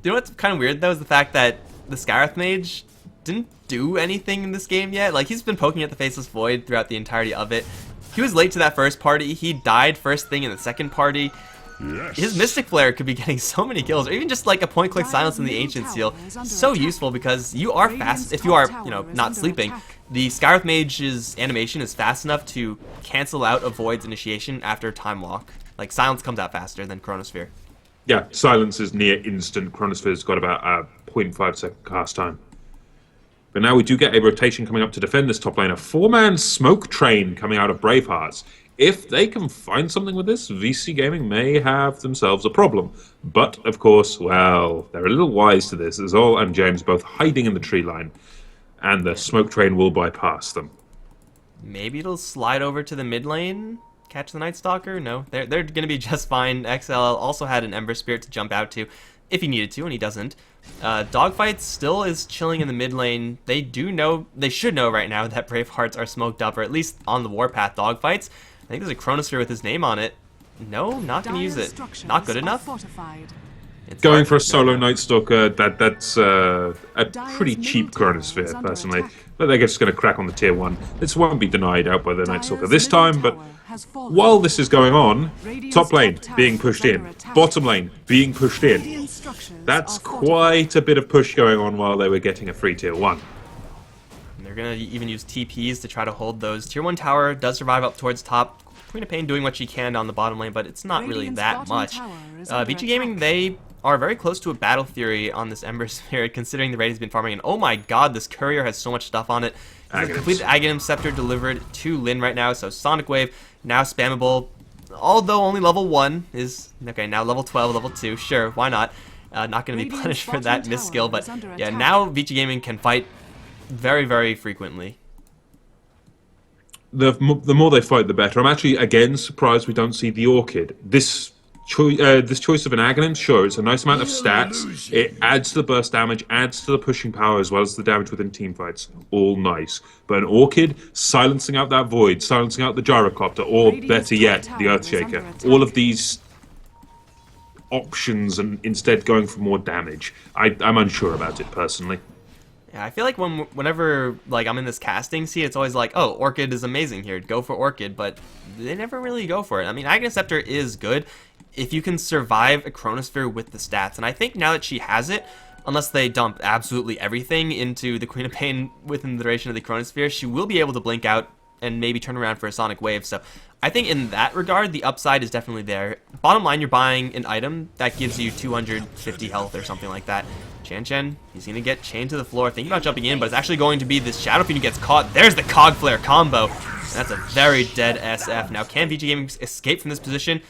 [SPEAKER 2] You know what's kind of weird, though, is the fact that the Skyrath Mage didn't do anything in this game yet. Like, he's been poking at the Faceless Void throughout the entirety of it. He was late to that first party. He died first thing in the second party. Yes. His Mystic Flare could be getting so many kills, or even just like a point-click silence in the Ancient Seal. So useful because you are fast, if you are, not sleeping. The Skyrath Mage's animation is fast enough to cancel out a Void's initiation after Time Walk. Like, silence comes out faster than Chronosphere.
[SPEAKER 3] Yeah, silence is near instant. Chronosphere's got about a 0.5 second cast time. But now we do get a rotation coming up to defend this top lane. A 4-man smoke train coming out of Bravehearts. If they can find something with this, VC Gaming may have themselves a problem. But, of course, well, they're a little wise to this. As Ol and James both hiding in the tree line. And the smoke train will bypass them.
[SPEAKER 2] Maybe it'll slide over to the mid lane? Catch the Night Stalker? No, they're going to be just fine. XL also had an Ember Spirit to jump out to if he needed to, and he doesn't. Dogfight still is chilling in the mid lane. They should know right now that Bravehearts are smoked up, or at least on the warpath. Dogfights, I think there's a Chronosphere with his name on it. No, not going to use it. Not good enough. It's
[SPEAKER 3] going for a solo Night Stalker, that's a pretty cheap Chronosphere, personally. But they're just going to crack on the tier 1. This won't be denied out by the Night Stalker this time, but while this is going on, top lane being pushed in, bottom lane being pushed in. That's quite a bit of push going on while they were getting a free tier 1.
[SPEAKER 2] And they're going to even use TPs to try to hold those. Tier 1 tower does survive up towards top. Queen of Pain doing what she can on the bottom lane, but it's not really that much. VG Gaming, they are very close to a battle theory on this Ember Spirit, considering the raid has been farming. And oh my god, this courier has so much stuff on it. It's a complete Aghanim Scepter delivered to Lin right now, so Sonic Wave, now spammable. Although only level 1 is, okay, now level 12, level 2, sure, why not? Not going to be
[SPEAKER 1] Radiant's
[SPEAKER 2] punished for
[SPEAKER 1] bottom
[SPEAKER 2] that
[SPEAKER 1] tower
[SPEAKER 2] miss skill, but
[SPEAKER 1] is under
[SPEAKER 2] yeah,
[SPEAKER 1] attack.
[SPEAKER 2] now VG Gaming can fight very, very frequently.
[SPEAKER 3] The more they fight, the better. I'm actually, again, surprised we don't see the Orchid. This choice of an Aghanim, sure, it's a nice amount of stats. It adds to the burst damage, adds to the pushing power, as well as the damage within team fights. All nice. But an Orchid, silencing out that Void, silencing out the Gyrocopter, or better yet, the Earthshaker. All of these options, and instead going for more damage. I'm unsure about it, personally.
[SPEAKER 2] Yeah, I feel like whenever like I'm in this casting seat, it's always like, oh, Orchid is amazing here, go for Orchid, but they never really go for it. I mean, Aghanim Scepter is good if you can survive a Chronosphere with the stats, and I think now that she has it, unless they dump absolutely everything into the Queen of Pain within the duration of the Chronosphere, she will be able to blink out and maybe turn around for a Sonic Wave. So I think in that regard, the upside is definitely there. Bottom line, you're buying an item that gives you 250 health or something like that. Chen, he's going to get chained to the floor, thinking about jumping in, but it's actually going to be this Shadow Fiend who gets caught. There's the Cog Flare combo, and that's a very dead SF. Now, can VG Gaming escape from this position?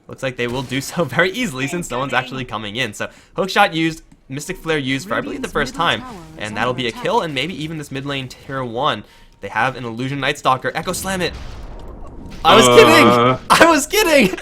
[SPEAKER 2] Looks like they will do so very easily since no one's actually coming in. So, Hookshot used, Mystic Flare used for, I believe, the first time, and that'll be a kill, and maybe even this mid lane tier 1. They have an Illusion Night Stalker. Echo Slam it! I was kidding! I was kidding!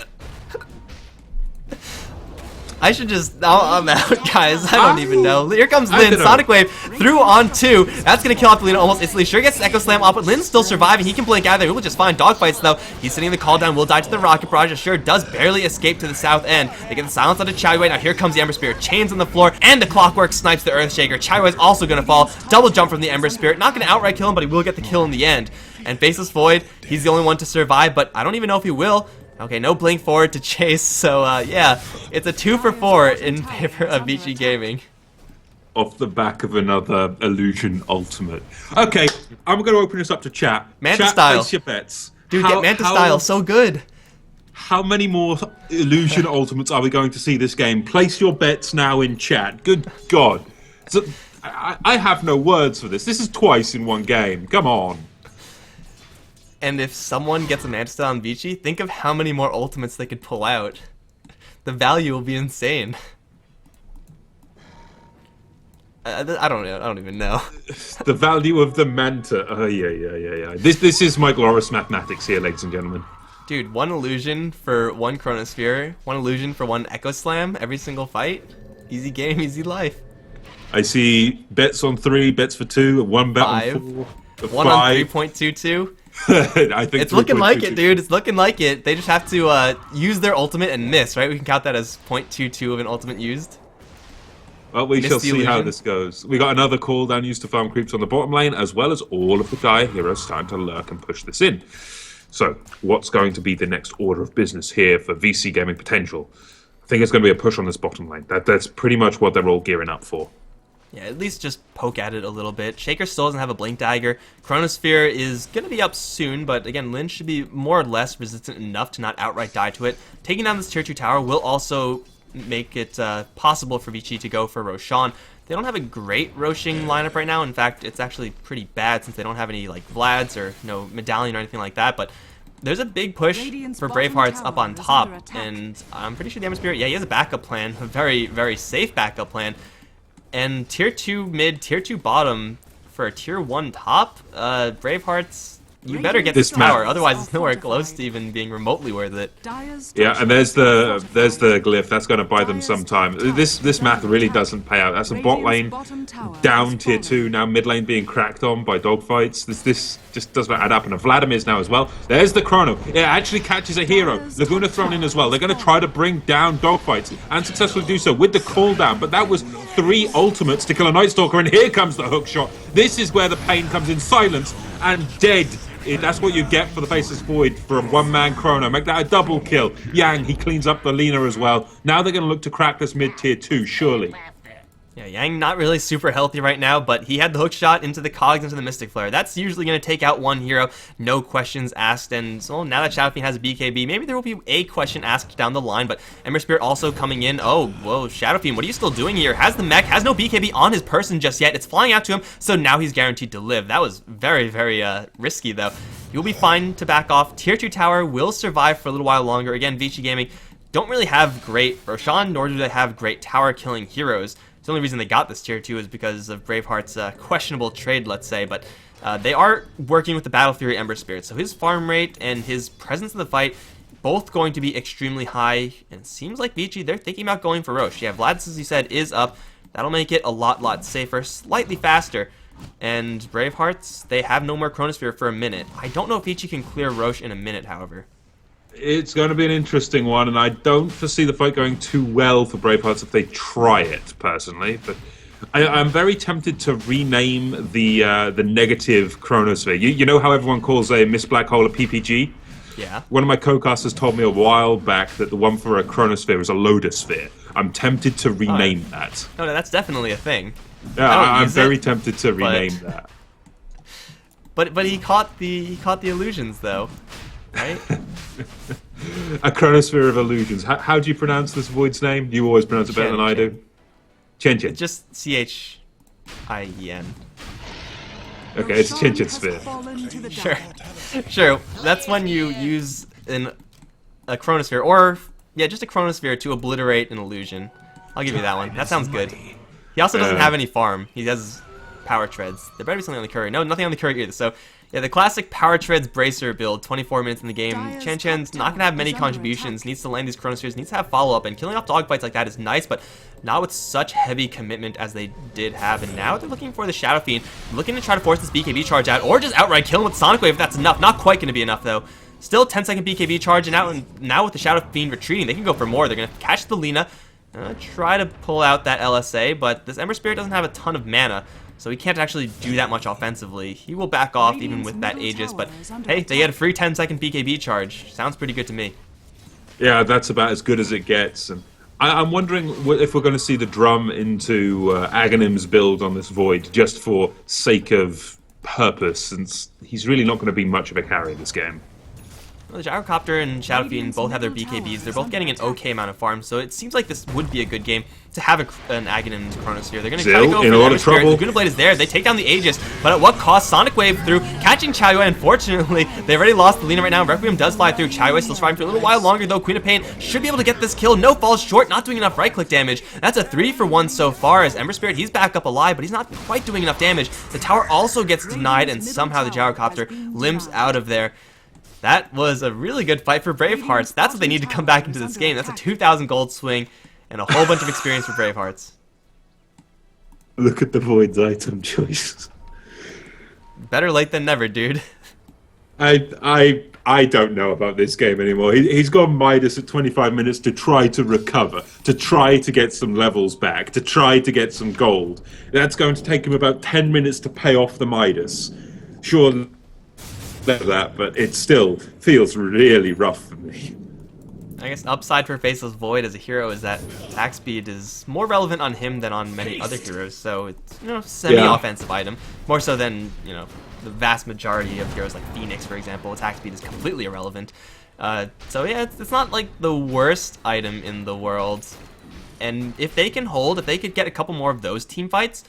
[SPEAKER 2] I should just... I'm out, guys. I don't even know. Here comes Lin. Sonic Wave through on 2. That's going to kill off the Lina almost instantly. Sure gets the Echo Slam off, but Lin's still surviving. He can blink out of there. He will just find dogfights, though. He's sitting the call down. Will die to the Rocket Barrage. Sure does barely escape to the south end. They get the silence out of Chaiwei. Now here comes the Ember Spirit. Chains on the floor, and the Clockwork snipes the Earthshaker. Chaiwei's also going to fall. Double jump from the Ember Spirit. Not going to outright kill him, but he will get the kill in the end. And Faceless Void, he's the only one to survive, but I don't even know if he will. Okay, no blink forward to chase, so yeah, it's a 2 for 4 in favor of VG Gaming.
[SPEAKER 3] Off the back of another Illusion Ultimate. Okay, I'm going to open this up to chat.
[SPEAKER 2] Manta
[SPEAKER 3] chat,
[SPEAKER 2] Style.
[SPEAKER 3] Place your bets.
[SPEAKER 2] Dude, get Manta Style, so good.
[SPEAKER 3] How many more Illusion Ultimates are we going to see this game? Place your bets now in chat. Good God. So, I have no words for this. This is twice in one game. Come on.
[SPEAKER 2] And if someone gets a Manta Style on Vici, think of how many more ultimates they could pull out. The value will be insane. I don't even know.
[SPEAKER 3] The value of the Manta. Oh, yeah. This is Mikelorus mathematics here, ladies and gentlemen.
[SPEAKER 2] Dude, 1 illusion for 1 Chronosphere, 1 illusion for 1 Echo Slam every single fight. Easy game, easy life.
[SPEAKER 3] I see bets on 3, bets for 2, 1 bet
[SPEAKER 2] 5.
[SPEAKER 3] on 4,
[SPEAKER 2] 1 on 3.22.
[SPEAKER 3] I think
[SPEAKER 2] it's looking like it, dude. It's looking like it. They just have to use their ultimate and miss, right? We can count that as 0.22 of an ultimate used.
[SPEAKER 3] Well, we shall see how this goes. We got another cooldown used to farm creeps on the bottom lane, as well as all of the Gaia heroes starting to lurk and push this in. So, what's going to be the next order of business here for VC Gaming.Potential? I think it's going to be a push on this bottom lane. That's pretty much what they're all gearing up for.
[SPEAKER 2] Yeah, at least just poke at it a little bit. Shaker still doesn't have a Blink Dagger. Chronosphere is going to be up soon, but again, Lin should be more or less resistant enough to not outright die to it. Taking down this tier 2 tower will also make it possible for Vici to go for Roshan. They don't have a great Roshing lineup right now. In fact, it's actually pretty bad since they don't have any like Vlads or no Medallion or anything like that, but there's a big push for Bravehearts up on top, and I'm pretty sure the Ember Spirit, yeah, he has a backup plan, a very, very safe backup plan. And tier 2 mid, tier 2 bottom for a tier 1 top, Bravehearts, you better get this tower, otherwise it's nowhere close to even being remotely worth it.
[SPEAKER 3] Yeah, and there's the glyph. That's going to buy them some time. This math really doesn't pay out. That's a bot lane down tier 2, now mid lane being cracked on by dogfights. This just doesn't add up. And a Vladimir's now as well. There's the Chrono. It actually catches a hero. Laguna thrown in as well. They're going to try to bring down dogfights and successfully do so with the cooldown. But that was 3 ultimates to kill a Night Stalker, and here comes the hook shot. This is where the pain comes in, silence and dead. That's what you get for the Faceless Void for a one-man Chrono. Make that a double kill. Yang, he cleans up the Lina as well. Now they're going to look to crack this mid-tier 2, surely.
[SPEAKER 2] Yeah, Yang not really super healthy right now, but he had the hook shot into the cogs, into the Mystic Flare. That's usually going to take out one hero, no questions asked, and so now that Shadow Fiend has a BKB, maybe there will be a question asked down the line, but Ember Spirit also coming in. Oh, whoa, Shadow Fiend, what are you still doing here? Has the mech, has no BKB on his person just yet. It's flying out to him, so now he's guaranteed to live. That was very, very risky, though. He will be fine to back off. Tier 2 tower will survive for a little while longer. Again, VG Gaming don't really have great Roshan, nor do they have great tower killing heroes. The only reason they got this tier 2 is because of Braveheart's questionable trade, let's say, but they are working with the Battle Fury Ember Spirit, so his farm rate and his presence in the fight both going to be extremely high, and it seems like VG, they're thinking about going for Roche. Yeah, Vladis, as you said, is up. That'll make it a lot safer, slightly faster. And Bravehearts, they have no more Chronosphere for a minute. I don't know if VG can clear Roche in a minute, however.
[SPEAKER 3] It's going to be an interesting one, and I don't foresee the fight going too well for Bravehearts if they try it, personally. But I'm very tempted to rename the negative Chronosphere. You know how everyone calls a Miss Black Hole a PPG?
[SPEAKER 2] Yeah.
[SPEAKER 3] One of my co-casters told me a while back that the one for a Chronosphere is a Lodosphere. I'm tempted to rename that.
[SPEAKER 2] No, that's definitely a thing.
[SPEAKER 3] Yeah, I'm very tempted to rename that.
[SPEAKER 2] But he caught the illusions though, right?
[SPEAKER 3] A Chronosphere of Illusions. How do you pronounce this void's name? You always pronounce it better than I do. Chen.
[SPEAKER 2] Just Chien.
[SPEAKER 3] Okay, it's Chen Sphere.
[SPEAKER 2] Sure. That's when you use a Chronosphere, or yeah, just a Chronosphere to obliterate an illusion. I'll give you that one. That sounds good. He also doesn't have any farm. He has power treads. There better be something on the courier. No, nothing on the courier either. So yeah, the classic power treads bracer build, 24 minutes in the game. Chen's not going to have many contributions, needs to land these Chronospheres, needs to have follow-up, and killing off dogfights like that is nice, but not with such heavy commitment as they did have. And now they're looking for the Shadow Fiend, looking to try to force this BKB charge out, or just outright kill him with Sonic Wave if that's enough. Not quite going to be enough, though. Still 10-second BKB charge, and now with the Shadow Fiend retreating, they can go for more. They're going to catch the Lina, try to pull out that LSA, but this Ember Spirit doesn't have a ton of mana, so he can't actually do that much offensively. He will back off even with that Aegis, but hey, they get a free 10-second BKB charge. Sounds pretty good to me.
[SPEAKER 3] Yeah, that's about as good as it gets. And I'm wondering if we're going to see the drum into Aghanim's build on this Void just for sake of purpose, since he's really not going to be much of a carry in this game.
[SPEAKER 2] Well, the Gyrocopter and Shadow Fiend both have their BKBs. They're both getting an okay amount of farm, so it seems like this would be a good game to have an Aghanim's Chronosphere. They're going to try to go for the Ember Spirit. Laguna Blade is there. They take down the Aegis, but at what cost? Sonic Wave through, catching Chaoyue. Unfortunately, they've already lost the Lina right now. Requiem does fly through. Chaoyue still surviving for a little while longer, though. Queen of Pain should be able to get this kill. No, falls short, not doing enough right-click damage. That's a 3-for-1 so far, as Ember Spirit, he's back up alive, but he's not quite doing enough damage. The tower also gets denied, and somehow the Gyrocopter limps out of there. That was a really good fight for Bravehearts. That's what they need to come back into this game. That's a 2,000 gold swing and a whole bunch of experience for Bravehearts.
[SPEAKER 3] Look at the Void's item choice.
[SPEAKER 2] Better late than never, dude.
[SPEAKER 3] I don't know about this game anymore. He's gone Midas at 25 minutes to try to recover, to try to get some levels back, to try to get some gold. That's going to take him about 10 minutes to pay off the Midas. Sure, that, but it still feels really rough for me.
[SPEAKER 2] I guess upside for Faceless Void as a hero is that attack speed is more relevant on him than on many other heroes, so it's, you know, semi-offensive item, more so than, you know, the vast majority of heroes like Phoenix, for example. Attack speed is completely irrelevant. So yeah, it's not like the worst item in the world, and if they can hold, if they could get a couple more of those team fights,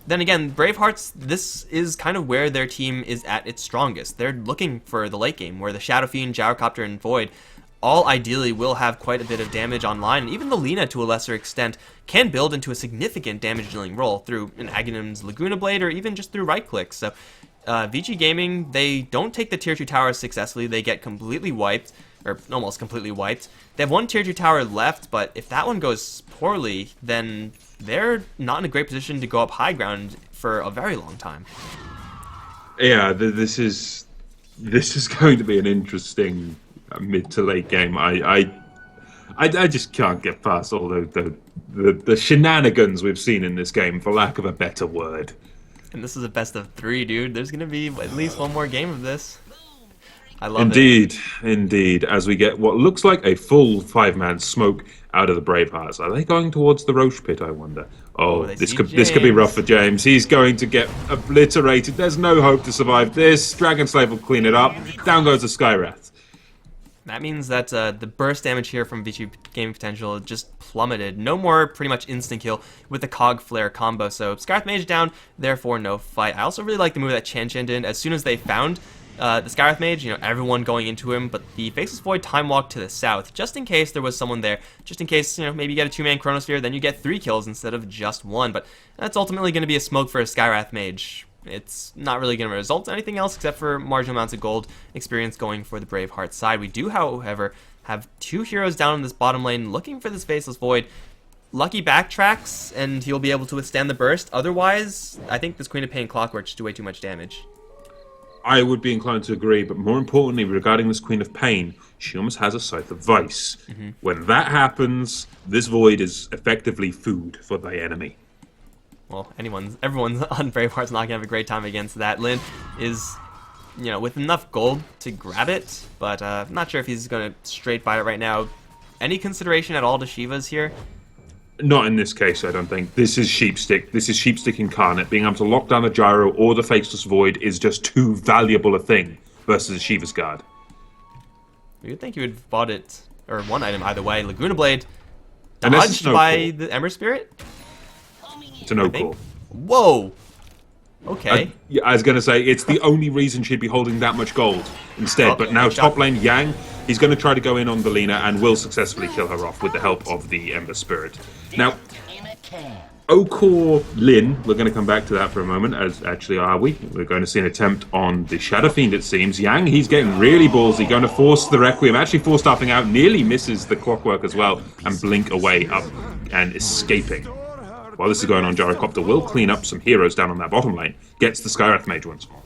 [SPEAKER 2] then again, Bravehearts, this is kind of where their team is at its strongest. They're looking for the late game, where the Shadow Fiend, Gyrocopter, and Void all ideally will have quite a bit of damage online, and even the Lina, to a lesser extent, can build into a significant damage-dealing role through an Aghanim's Laguna Blade, or even just through right-clicks. So, VG Gaming, they don't take the Tier 2 towers successfully. They get completely wiped, or almost completely wiped. They have one Tier 2 tower left, but if that one goes poorly, then they're not in a great position to go up high ground for a very long time.
[SPEAKER 3] Yeah, this is going to be an interesting mid to late game. I just can't get past all the shenanigans we've seen in this game, for lack of a better word.
[SPEAKER 2] And this is a best of 3, dude. There's gonna be at least one more game of this. I love
[SPEAKER 3] it. Indeed. As we get what looks like a full 5-man smoke out of the Bravehearts. Are they going towards the Roche pit, I wonder? Oh, this could be rough for James. He's going to get obliterated. There's no hope to survive this. Dragon Slave will clean it up. Down goes the Skywrath.
[SPEAKER 2] That means that the burst damage here from VG Gaming.Potential just plummeted. No more pretty much instant kill with the Cog Flare combo. So Skywrath Mage down, therefore no fight. I also really like the move that Chen did. As soon as they found the Skywrath Mage, everyone going into him, but the Faceless Void time walk to the south, just in case there was someone there, just in case, maybe you get a 2-man Chronosphere, then you get 3 kills instead of just 1, but that's ultimately going to be a smoke for a Skywrath Mage. It's not really going to result in anything else except for marginal amounts of gold experience going for the Braveheart side. We do, however, have 2 heroes down in this bottom lane looking for this Faceless Void. Lucky backtracks, and he'll be able to withstand the burst. Otherwise, I think this Queen of Pain Clockwork just do way too much damage.
[SPEAKER 3] I would be inclined to agree, but more importantly, regarding this Queen of Pain, she almost has a Scythe of Vice. When that happens, this Void is effectively food for thy enemy.
[SPEAKER 2] Well, everyone's on Braveheart's not gonna have a great time against that. Lin is, with enough gold to grab it, but I'm not sure if he's gonna straight buy it right now. Any consideration at all to Shiva's here?
[SPEAKER 3] Not in this case, I don't think. This is Sheepstick. This is Sheepstick incarnate. Being able to lock down the Gyro or the Faceless Void is just too valuable a thing versus a Shiva's Guard.
[SPEAKER 2] You'd think you would have bought it, or one item either way. Laguna Blade,
[SPEAKER 3] And this is
[SPEAKER 2] dodged
[SPEAKER 3] no
[SPEAKER 2] by
[SPEAKER 3] call.
[SPEAKER 2] the Ember Spirit?
[SPEAKER 3] It's a no-call.
[SPEAKER 2] Whoa! Okay.
[SPEAKER 3] I was going to say, it's the only reason she'd be holding that much gold instead.
[SPEAKER 2] Oh,
[SPEAKER 3] but now
[SPEAKER 2] good job.
[SPEAKER 3] top lane Yang, he's going to try to go in on the Lina and will successfully kill her off with the help of the Ember Spirit. Now, Okor Lin, we're going to come back to that for a moment, as actually are we? We're going to see an attempt on the Shadow Fiend, it seems. Yang, he's getting really ballsy, going to force the Requiem, actually four-staffing out, nearly misses the Clockwork as well, and blink away up and escaping. While this is going on, Gyrocopter will clean up some heroes down on that bottom lane, gets the Skywrath Mage once more.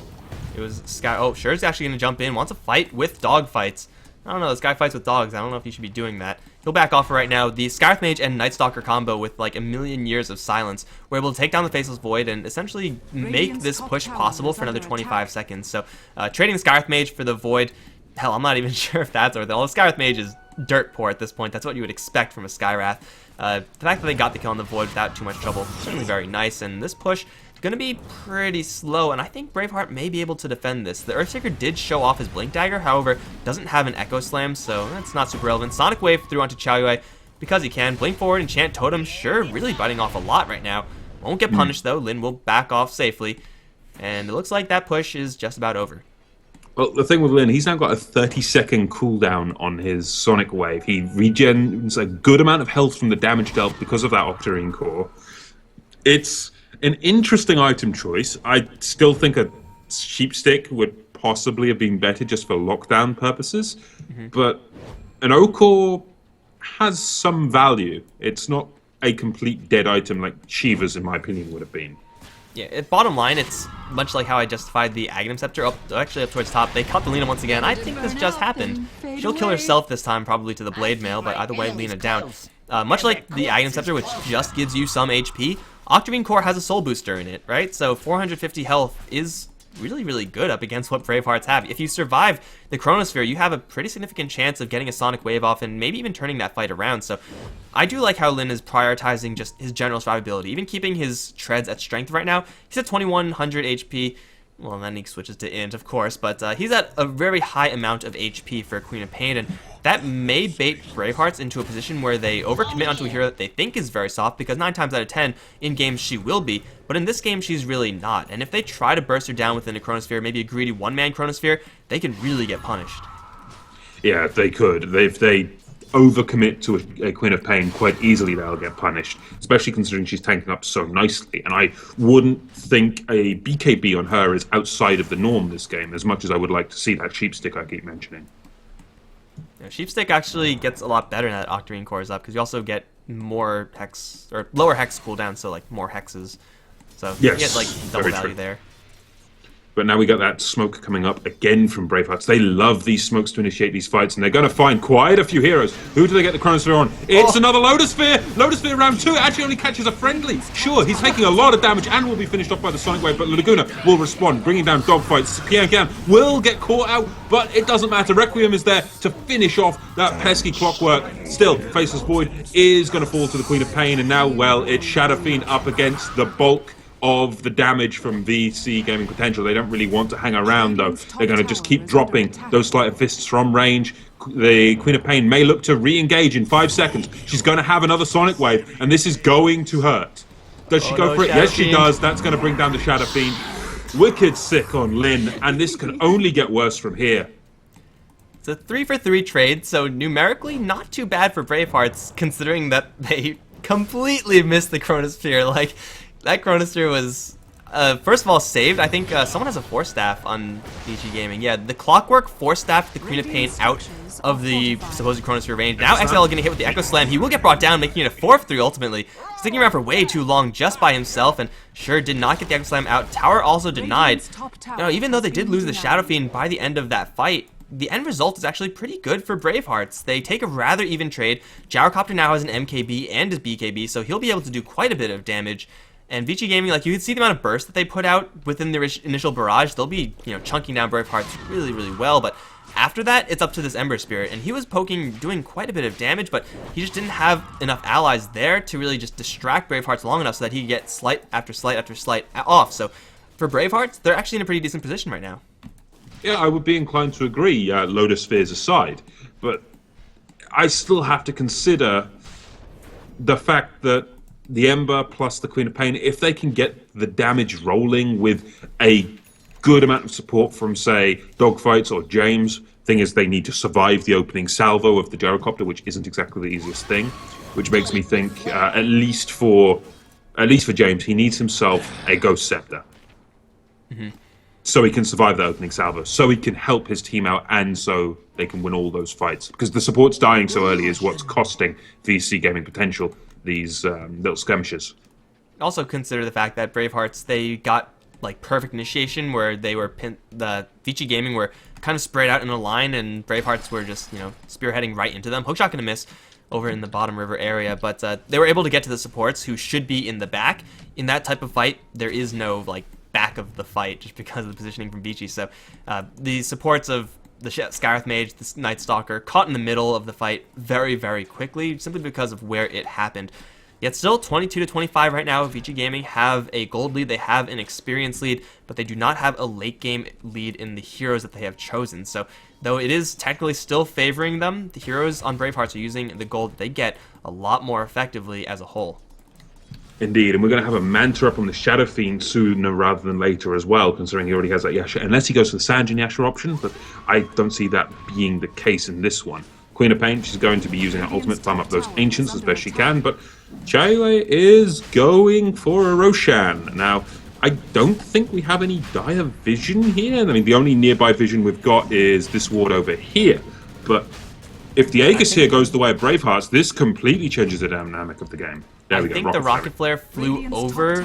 [SPEAKER 2] It was Sky. Oh, Shure's actually going to jump in, wants a fight with dog fights. I don't know, this guy fights with dogs. I don't know if he should be doing that. He'll back off right now. The Skywrath Mage and Night Stalker combo with like a million years of silence, we're able to take down the Faceless Void and essentially make this push possible for another 25 seconds. So trading the Skywrath Mage for the Void, hell, I'm not even sure if that's worth it. Well, the Skywrath Mage is dirt poor at this point. That's what you would expect from a Skywrath. The fact that they got the kill on the Void without too much trouble, certainly very nice. And this push is going to be pretty slow, and I think Braveheart may be able to defend this. The Earthshaker did show off his Blink Dagger, however, doesn't have an Echo Slam, so that's not super relevant. Sonic Wave through onto Chaoyue because he can. Blink forward, Enchant Totem, sure, really biting off a lot right now. Won't get punished, though. Lin will back off safely, and it looks like that push is just about over.
[SPEAKER 3] Well, the thing with Lin, he's now got a 30-second cooldown on his Sonic Wave. He regens a good amount of health from the damage dealt because of that Octarine Core. It's an interesting item choice. I still think a Sheepstick would possibly have been better just for lockdown purposes, but an Okor has some value. It's not a complete dead item like Shiva's, in my opinion, would have been.
[SPEAKER 2] Yeah, bottom line, it's much like how I justified the Aghanim Scepter up towards top. They cut the Lina once again. I think this just happened. She'll kill herself this time, probably to the Blade Mail, but either way, Lina down. Much like the Aghanim Scepter, which just gives you some HP, Octarine Core has a Soul Booster in it, right? So 450 health is really, really good up against what Bravehearts have. If you survive the Chronosphere, you have a pretty significant chance of getting a Sonic Wave off and maybe even turning that fight around. So I do like how Lin is prioritizing just his general survivability, even keeping his treads at strength right now. He's at 2100 HP. Well, then he switches to int, of course, but he's at a very high amount of HP for Queen of Pain, and that may bait Bravehearts into a position where they overcommit onto a hero that they think is very soft, because 9 times out of 10 in games she will be, but in this game she's really not. And if they try to burst her down within a Chronosphere, maybe a greedy one-man Chronosphere, they can really get punished.
[SPEAKER 3] Yeah, they could. If they overcommit to a Queen of Pain, quite easily they'll get punished, especially considering she's tanking up so nicely. And I wouldn't think a BKB on her is outside of the norm this game, as much as I would like to see that Sheepstick I keep mentioning.
[SPEAKER 2] Yeah, Sheepstick actually gets a lot better now that Octarine Core is up, because you also get more hex, or lower hex cooldown, so like more hexes. So
[SPEAKER 3] yes,
[SPEAKER 2] you get like double
[SPEAKER 3] very
[SPEAKER 2] value
[SPEAKER 3] true.
[SPEAKER 2] there.
[SPEAKER 3] But now we got that smoke coming up again from Bravehearts. They love these smokes to initiate these fights, and they're going to find quite a few heroes. Who do they get the Chronosphere on? It's another Lotus Sphere! Lotus Sphere round 2 actually only catches a friendly. Sure, he's taking a lot of damage and will be finished off by the Sonic Wave, but Laguna will respond, bringing down dogfights. Piangan will get caught out, but it doesn't matter. Requiem is there to finish off that pesky Clockwork. Still, Faceless Void is going to fall to the Queen of Pain, and now, well, it's Shadow Fiend up against the bulk of the damage from VC Gaming.Potential. They don't really want to hang around, though. They're going to just keep dropping those sleight of fists from range. The Queen of Pain may look to re-engage in 5 seconds. She's going to have another Sonic Wave, and this is going to hurt. Does she go for it? Yes, she does. That's going to bring down the Shadow Fiend. wicked sick on Lin, and this can only get worse from here.
[SPEAKER 2] It's a 3-for-3 trade, so numerically not too bad for Bravehearts, considering that they completely missed the Chronosphere. Like, that Chronosphere was, first of all, saved. I think someone has a Force Staff on VG Gaming. Yeah, the Clockwork Force Staff the Queen of Pain out of the supposed Chronosphere range. Now XL getting hit with the Echo Slam. He will get brought down, making it a 4-3 ultimately. Sticking around for way too long just by himself, and sure did not get the Echo Slam out. Tower also denied. Now, even though they did lose the Shadow Fiend by the end of that fight, the end result is actually pretty good for Bravehearts. They take a rather even trade. Gyrocopter now has an MKB and a BKB, so he'll be able to do quite a bit of damage. And VG Gaming, like, you can see the amount of burst that they put out within their initial barrage. They'll be, chunking down Bravehearts really, really well, but after that, it's up to this Ember Spirit, and he was doing quite a bit of damage, but he just didn't have enough allies there to really just distract Bravehearts long enough so that he could get slight after slight after slight off. So for Bravehearts, they're actually in a pretty decent position right now.
[SPEAKER 3] Yeah, I would be inclined to agree, Lotus Spheres aside, but I still have to consider the fact that the Ember plus the Queen of Pain, if they can get the damage rolling with a good amount of support from, say, Dogfights or James, thing is they need to survive the opening salvo of the Gyrocopter, which isn't exactly the easiest thing, which makes me think, at least for James, he needs himself a Ghost Scepter.
[SPEAKER 2] Mm-hmm.
[SPEAKER 3] So he can survive the opening salvo, so he can help his team out, and so they can win all those fights. Because the support's dying so early is what's costing VC Gaming.Potential these little skirmishes.
[SPEAKER 2] Also consider the fact that Bravehearts, they got like perfect initiation where they were the VG Gaming were kind of spread out in a line, and Bravehearts were just, spearheading right into them. Hookshot gonna miss over in the bottom river area, but they were able to get to the supports who should be in the back. In that type of fight, there is no back of the fight just because of the positioning from VG. So the supports of the Scarith Mage, the Night Stalker, caught in the middle of the fight very, very quickly, simply because of where it happened. Yet still 22-25 right now. VG Gaming have a gold lead, they have an experience lead, but they do not have a late game lead in the heroes that they have chosen. So though it is technically still favoring them, the heroes on Bravehearts are using the gold that they get a lot more effectively as a whole.
[SPEAKER 3] Indeed, and we're going to have a Manta up on the Shadow Fiend sooner rather than later as well, considering he already has that Yasha, unless he goes for the Sanjin Yasha option, but I don't see that being the case in this one. Queen of Pain, she's going to be using her ultimate to farm up those Ancients as best she can, but Chile is going for a Roshan. Now, I don't think we have any dire vision here. I mean, the only nearby vision we've got is this ward over here, but if the Aegis here goes the way of Bravehearts, this completely changes the dynamic of the game. There we go.
[SPEAKER 2] I think the Rocket Flare flew over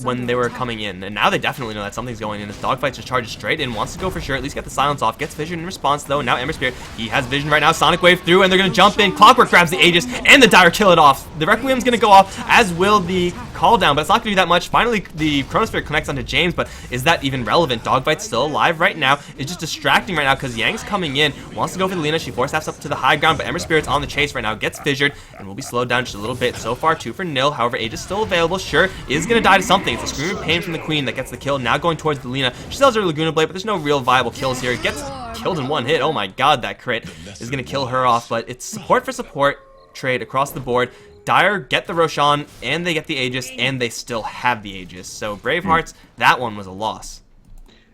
[SPEAKER 2] when they were coming in, and now they definitely know that something's going in. As Dogfight just charges straight in, wants to go for sure, at least get the silence off, gets vision in response though. Now Ember Spirit, he has vision right now, Sonic Wave through, and they're going to jump in. Clockwork grabs the Aegis, and the Dire kill it off. The Requiem's going to go off, as will the Call Down, but it's not going to do that much. Finally, the Chronosphere connects onto James, but is that even relevant? Dogfight's still alive right now. It's just distracting right now, because Yang's coming in, wants to go for the Lina. She force taps up to the high ground, but Ember Spirit's on the chase right now, gets fissured, and will be slowed down just a little bit. So far, 2-0. However, Aegis still available. Sure, is going to die to something. It's a Scream of Pain from the Queen that gets the kill. Now going towards the Lina. She still has her Laguna Blade, but there's no real viable kills here. Gets killed in one hit. Oh my god, that crit is going to kill her off, but it's support for support trade across the board. Dire get the Roshan, and they get the Aegis, and they still have the Aegis. So Bravehearts, that one was a loss.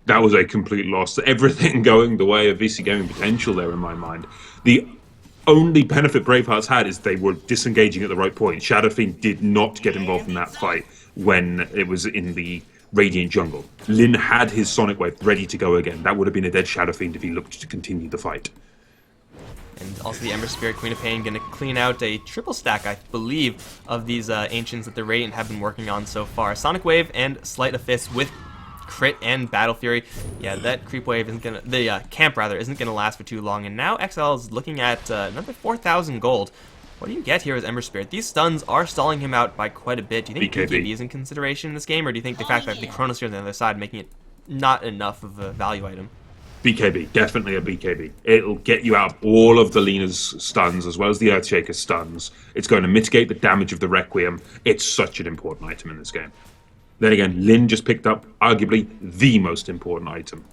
[SPEAKER 3] That was a complete loss. Everything going the way of VC Gaming.Potential there in my mind. The only benefit Bravehearts had is they were disengaging at the right point. Shadow Fiend did not get involved in that fight when it was in the Radiant jungle. Lin had his Sonic Wave ready to go again. That would have been a dead Shadow Fiend if he looked to continue the fight.
[SPEAKER 2] And also the Ember Spirit, Queen of Pain, going to clean out a triple stack, I believe, of these Ancients that the Radiant have been working on so far. Sonic Wave and Sleight of Fist with crit and Battle Fury. Yeah, that creep wave isn't gonna, the camp rather, isn't gonna last for too long. And now XL is looking at another 4,000 gold. What do you get here as Ember Spirit? These stuns are stalling him out by quite a bit. Do you think BKB is in consideration in this game, or do you think the fact that the Chronosphere is on the other side making it not enough of a value item?
[SPEAKER 3] BKB, definitely a BKB. It'll get you out of all of the Lina's stuns as well as the Earthshaker stuns. It's going to mitigate the damage of the Requiem. It's such an important item in this game. Then again, Lin just picked up arguably the most important item.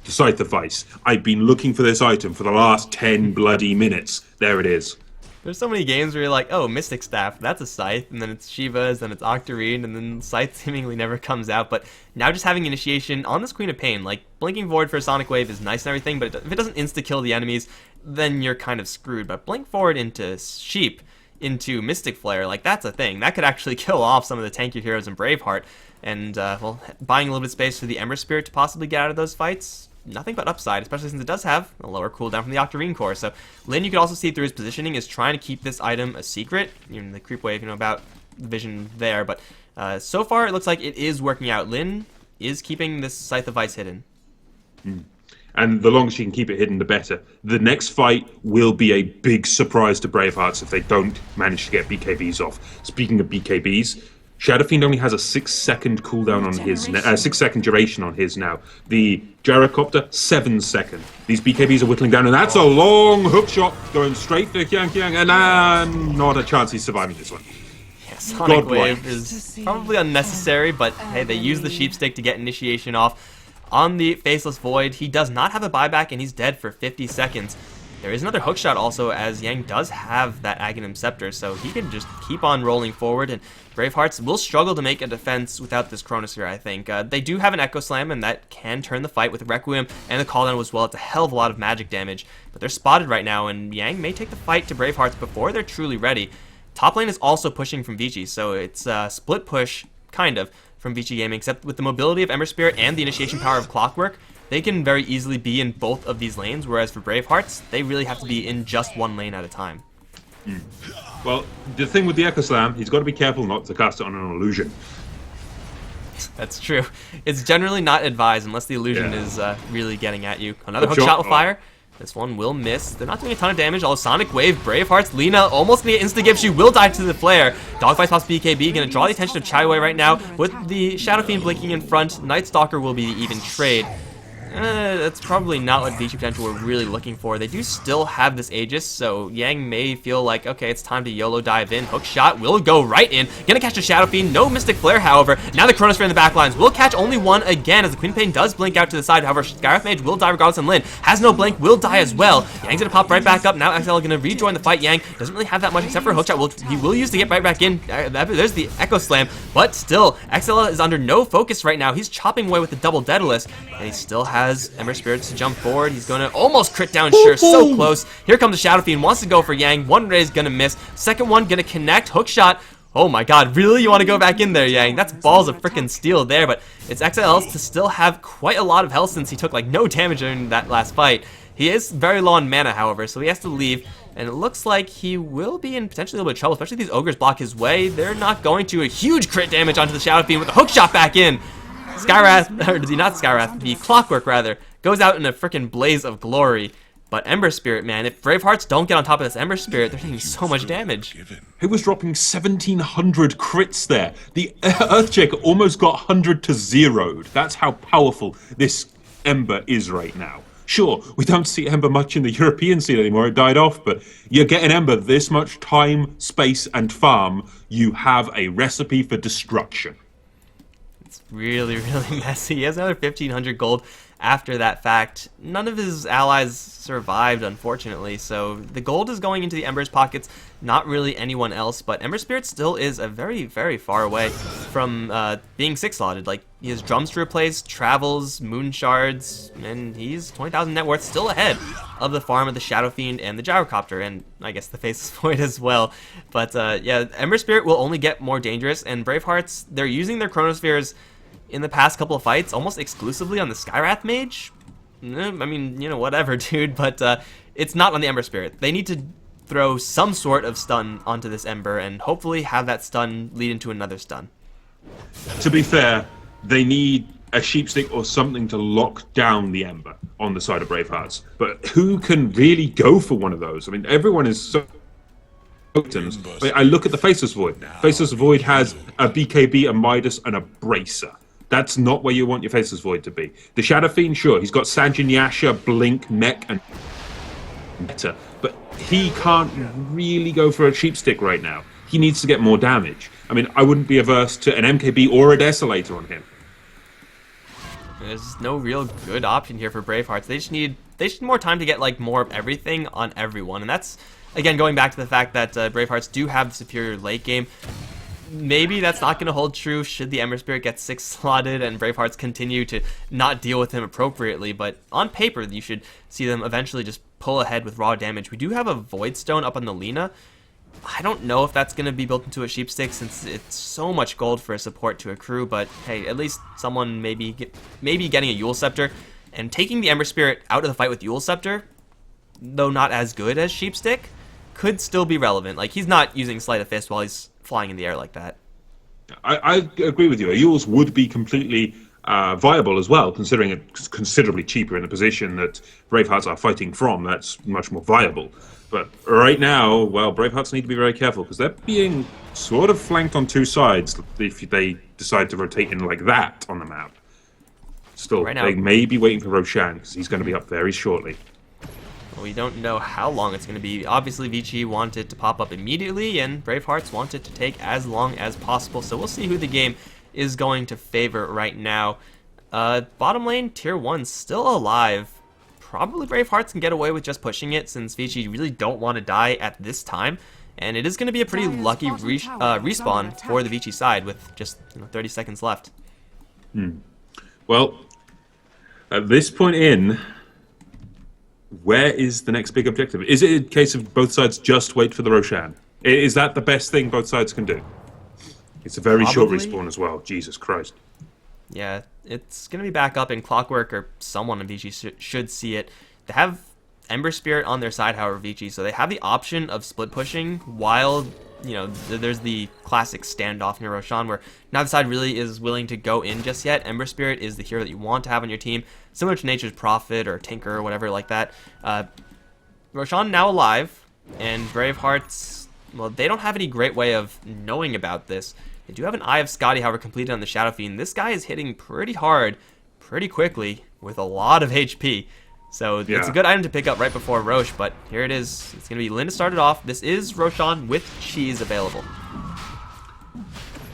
[SPEAKER 3] The Scythe of Vice. I've been looking for this item for the last 10 bloody minutes. There it is.
[SPEAKER 2] There's so many games where you're like, oh, Mystic Staff, that's a Scythe, and then it's Shiva's, then it's Octarine, and then Scythe seemingly never comes out. But now just having Initiation on this Queen of Pain, like, Blinking Forward for a Sonic Wave is nice and everything, but if it doesn't insta-kill the enemies, then you're kind of screwed. But Blink Forward into Sheep, into Mystic Flare, like, that's a thing. That could actually kill off some of the tankier heroes in Braveheart. And, well, buying a little bit of space for the Ember Spirit to possibly get out of those fights, nothing but upside, especially since it does have a lower cooldown from the Octarine core. So Lin, you can also see through his positioning, is trying to keep this item a secret. The creep wave, about the vision there, but so far it looks like it is working out. Lin is keeping this Scythe of Ice hidden.
[SPEAKER 3] And the longer she can keep it hidden, the better. The next fight will be a big surprise to Bravehearts if they don't manage to get BKBs off. Speaking of BKBs, Shadow Fiend only has a 6-second cooldown on his, 6-second duration on his now. The Gyrocopter, 7 seconds. These BKBs are whittling down, and that's a long hook shot going straight for Kyang, and not a chance he's surviving this one.
[SPEAKER 2] Yeah, Sonic Wave is probably unnecessary, but hey, they use the Sheep Stick to get Initiation off. On the Faceless Void, he does not have a buyback, and he's dead for 50 seconds. There is another hookshot also, as Yang does have that Aghanim Scepter, so he can just keep on rolling forward, and Bravehearts will struggle to make a defense without this Chronosphere, I think. They do have an Echo Slam, and that can turn the fight with Requiem, and the Call Down as well. It's a hell of a lot of magic damage, but they're spotted right now, and Yang may take the fight to Bravehearts before they're truly ready. Top lane is also pushing from VG, so it's a split push, kind of, from VG Gaming, except with the mobility of Ember Spirit and the initiation power of Clockwork, they can very easily be in both of these lanes, whereas for Bravehearts, they really have to be in just one lane at a time.
[SPEAKER 3] Well, the thing with the Echo Slam, he's got to be careful not to cast it on an illusion.
[SPEAKER 2] That's true. It's generally not advised unless the illusion is really getting at you. Another hookshot will fire. This one will miss. They're not doing a ton of damage. Although Sonic Wave, Bravehearts, Lina almost gonna get insta-give. She will die to the flare. Dogfight spots BKB. Gonna draw the attention of Chaiwei right now. With the Shadow Fiend blinking in front, Night Stalker will be the even trade. That's probably not what VG.Potential were really looking for. They do still have this Aegis, so Yang may feel like, okay, it's time to YOLO dive in. Hook shot will go right in. Gonna catch the Shadow Fiend. No Mystic Flare, however. Now the Chronosphere in the backlines will catch only one again, as the Queen of Pain does blink out to the side. However, Skywrath Mage will die regardless, and Lin has no blink, will die as well. Yang's gonna pop right back up. Now XL gonna rejoin the fight. Yang doesn't really have that much except for a hook shot. He will use to get right back in. There's the Echo Slam, but still, XL is under no focus right now. He's chopping away with the double Daedalus, and he still has Ember Spirits to jump forward. He's gonna almost crit down Sure, so close. Here comes the Shadow Fiend, wants to go for Yang. One ray is gonna miss. Second one gonna connect. Hook shot. Oh my god, really? You want to go back in there, Yang? That's balls of freaking steel there, but it's XL's to still have quite a lot of health since he took like no damage in that last fight. He is very low on mana, however, so he has to leave, and it looks like he will be in potentially a little bit of trouble, especially if these ogres block his way. They're not going to. A huge crit damage onto the Shadow Fiend with a hook shot back in. Skywrath, or does he not Skywrath? The Clockwork, rather, goes out in a freaking blaze of glory. But Ember Spirit, man, if Bravehearts don't get on top of this Ember Spirit, they're taking so much damage.
[SPEAKER 3] He was dropping 1,700 crits there. The Earthshaker almost got 100 to 0'd. That's how powerful this Ember is right now. Sure, we don't see Ember much in the European scene anymore, it died off, but you're getting Ember this much time, space, and farm, you have a recipe for destruction.
[SPEAKER 2] It's really, really messy. He has another 1,500 gold after that fact. None of his allies survived, unfortunately, so the gold is going into the Ember's pockets, not really anyone else, but Ember Spirit still is a very, very far away from being 6-slotted. Like, he has drums to replace, travels, moon shards, and he's 20,000 net worth, still ahead of the farm of the Shadow Fiend and the Gyrocopter, and I guess the Faceless Void as well. But yeah, Ember Spirit will only get more dangerous, and Bravehearts, they're using their Chronospheres in the past couple of fights almost exclusively on the Skywrath Mage. I mean, you know, whatever, dude, but it's not on the Ember Spirit. They need to throw some sort of stun onto this Ember and hopefully have that stun lead into another stun.
[SPEAKER 3] To be fair, they need a sheepstick or something to lock down the Ember on the side of Bravehearts. But who can really go for one of those? I mean, everyone is so potent. I look at the Faceless Void. Faceless Void has a BKB, a Midas, and a Bracer. That's not where you want your Faceless Void to be. The Shadow Fiend, sure, he's got Sanjin Yasha, Blink, Mech, and better, but he can't really go for a sheepstick right now. He needs to get more damage. I mean, I wouldn't be averse to an MKB or a Desolator on him.
[SPEAKER 2] There's no real good option here for Bravehearts. They just need more time to get like more of everything on everyone, and that's again, going back to the fact that Bravehearts do have the superior late game, maybe that's not going to hold true should the Ember Spirit get 6 slotted and Bravehearts continue to not deal with him appropriately, but on paper you should see them eventually just pull ahead with raw damage. We do have a Void Stone up on the Lina. I don't know if that's going to be built into a Sheep Stick since it's so much gold for a support to accrue, but hey, at least someone maybe getting a Eul Scepter and taking the Ember Spirit out of the fight with Eul Scepter, though not as good as Sheep Stick, could still be relevant. Like, he's not using Sleight of Fist while he's flying in the air like that.
[SPEAKER 3] I agree with you. A Eul's would be completely viable as well, considering it's considerably cheaper in the position that Bravehearts are fighting from. That's much more viable. But right now, well, Bravehearts need to be very careful because they're being sort of flanked on 2 sides if they decide to rotate in like that on the map. Still, right now, they may be waiting for Roshan because he's going to be up very shortly.
[SPEAKER 2] We don't know how long it's going to be. Obviously, VG wanted to pop up immediately, and Bravehearts wanted to take as long as possible. So we'll see who the game is going to favor right now. Bottom lane, tier 1 still alive. Probably Bravehearts can get away with just pushing it since VG really don't want to die at this time. And it is going to be a pretty lucky respawn for the VG side with just 30 seconds left.
[SPEAKER 3] Well, at this point in, where is the next big objective? Is it a case of both sides just wait for the Roshan? Is that the best thing both sides can do? It's a very short respawn as well. Jesus Christ.
[SPEAKER 2] Yeah, it's going to be back up in Clockwork, or someone in VG should see it. They have Ember Spirit on their side, however, VG, so they have the option of split pushing while, there's the classic standoff near Roshan where neither side really is willing to go in just yet. Ember Spirit is the hero that you want to have on your team, similar to Nature's Prophet or Tinker or whatever like that. Roshan now alive, and Bravehearts, well, they don't have any great way of knowing about this. They do have an Eye of Scotty, however, completed on the Shadow Fiend. This guy is hitting pretty hard, pretty quickly, with a lot of HP. So it's a good item to pick up right before Rosh, but here it is. It's going to be Lynn to start it off. This is Roshan with Cheese available.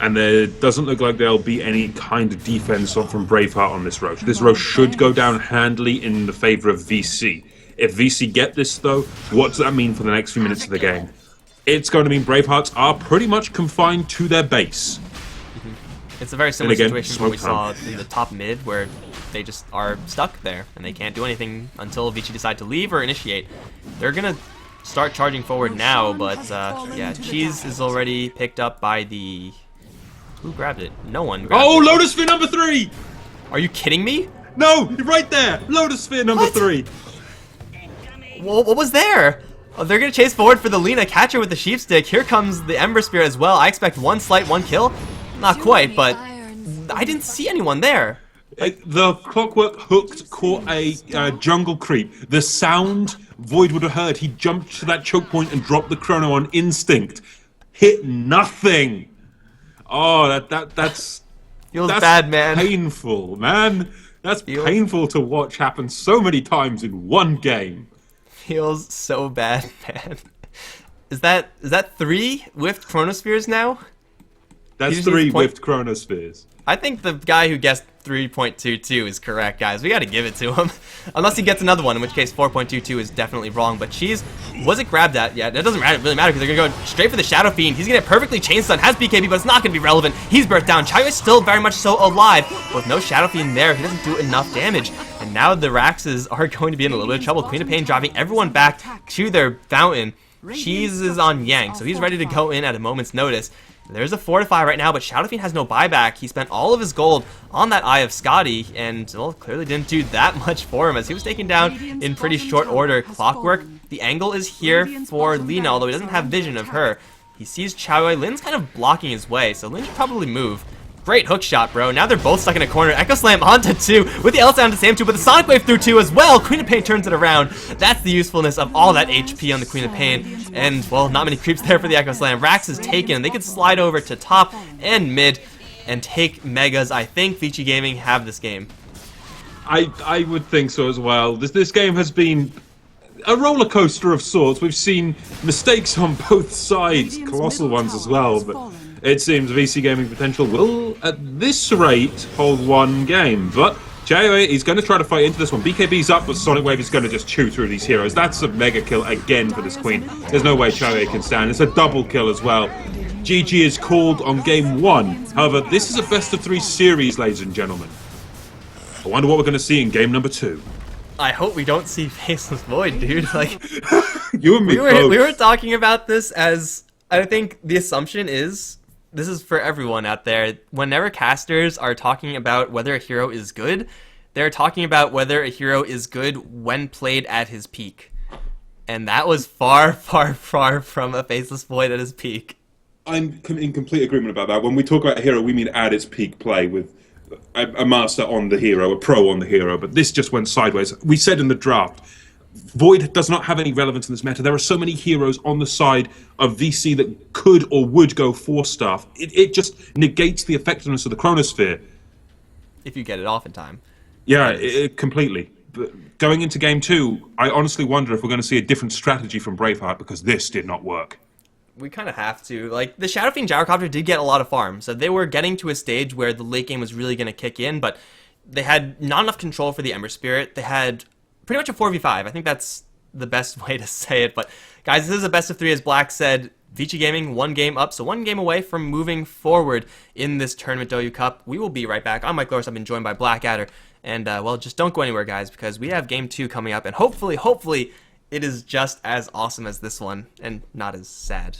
[SPEAKER 3] And there doesn't look like there'll be any kind of defense from Braveheart on this Rosh. This Rosh should go down handily in the favor of VC. If VC get this, though, what does that mean for the next few minutes of the game? It's going to mean Bravehearts are pretty much confined to their base.
[SPEAKER 2] It's a very similar situation to what we saw in the top mid, where they just are stuck there, and they can't do anything until VG decide to leave or initiate. They're going to start charging forward now, but yeah, Cheese is already picked up by the... Who grabbed it? No one grabbed it.
[SPEAKER 3] Lotus Sphere number 3!
[SPEAKER 2] Are you kidding me?
[SPEAKER 3] No, you're right there! Lotus Sphere number 3!
[SPEAKER 2] What was there? Oh, they're going to chase forward for the Lina, catch her with the Sheep Stick. Here comes the Ember Spirit as well. I expect 1 slight, 1 kill. Not quite, but I didn't see anyone there.
[SPEAKER 3] The Clockwork hooked caught a jungle creep. The sound Void would have heard, he jumped to that choke point and dropped the chrono on instinct. Hit nothing. Oh, that's
[SPEAKER 2] feels bad, man.
[SPEAKER 3] Painful, man. That's painful to watch happen so many times in one game.
[SPEAKER 2] Feels so bad, man. Is that 3 whiffed Chronospheres now?
[SPEAKER 3] That's 3 whiffed Chronospheres.
[SPEAKER 2] I think the guy who guessed 3.22 is correct, guys. We got to give it to him. Unless he gets another one, in which case 4.22 is definitely wrong. But Cheese wasn't grabbed at yet. It doesn't really matter because they're going to go straight for the Shadow Fiend. He's going to get perfectly chain stun, has BKB, but it's not going to be relevant. He's burst down. Chayo is still very much so alive. But with no Shadow Fiend there, he doesn't do enough damage. And now the Raxes are going to be in a little bit of trouble. Queen of Pain driving everyone back to their fountain. Cheese is on Yang, so he's ready to go in at a moment's notice. There's a Fortify right now, but Shadow Fiend has no buyback. He spent all of his gold on that Eye of Scotty, and, well, clearly didn't do that much for him as he was taken down in pretty short order. Clockwork, the angle is here for Lina, although he doesn't have vision of her. He sees Chaoy. Lin's kind of blocking his way, so Lin should probably move. Great hook shot, bro. Now they're both stuck in a corner. Echo Slam onto 2 with the L sound to Sam 2, but the Sonic Wave through 2 as well. Queen of Pain turns it around. That's the usefulness of all that HP on the Queen of Pain. And, well, not many creeps there for the Echo Slam. Rax is taken, and they could slide over to top and mid and take Megas. I think VG Gaming have this game.
[SPEAKER 3] I would think so as well. This game has been a roller coaster of sorts. We've seen mistakes on both sides, colossal ones as well, but it seems VC Gaming Potential will, at this rate, hold one game. But Douyu, he's going to try to fight into this one. BKB's up, but Sonic Wave is going to just chew through these heroes. That's a mega kill again for this queen. There's no way Douyu can stand. It's a double kill as well. GG is called on game 1. However, this is a best-of-3 series, ladies and gentlemen. I wonder what we're going to see in game number 2.
[SPEAKER 2] I hope we don't see Faceless Void, dude. Like,
[SPEAKER 3] you and me both.
[SPEAKER 2] We were talking about this as, I think the assumption is, this is for everyone out there, whenever casters are talking about whether a hero is good, they're talking about whether a hero is good when played at his peak. And that was far, far, far from a Faceless Void at his peak.
[SPEAKER 3] I'm in complete agreement about that. When we talk about a hero, we mean at its peak play with a master on the hero, a pro on the hero, but this just went sideways. We said in the draft, Void does not have any relevance in this meta. There are so many heroes on the side of VC that could or would go 4-star. It just negates the effectiveness of the Chronosphere.
[SPEAKER 2] If you get it off in time.
[SPEAKER 3] Yeah, completely. But going into game 2, I honestly wonder if we're going to see a different strategy from Braveheart, because this did not work.
[SPEAKER 2] We kind of have to. Like, the Shadow Fiend Gyrocopter did get a lot of farm, so they were getting to a stage where the late game was really going to kick in, but they had not enough control for the Ember Spirit. They had pretty much a 4v5. I think that's the best way to say it. But guys, this is a best of 3, as Black said. VG Gaming 1 game up, so 1 game away from moving forward in this tournament Douyu Cup. We will be right back. I'm Mikelorus. I've been joined by Blakadder. And, well, just don't go anywhere, guys, because we have game 2 coming up. And hopefully, it is just as awesome as this one and not as sad.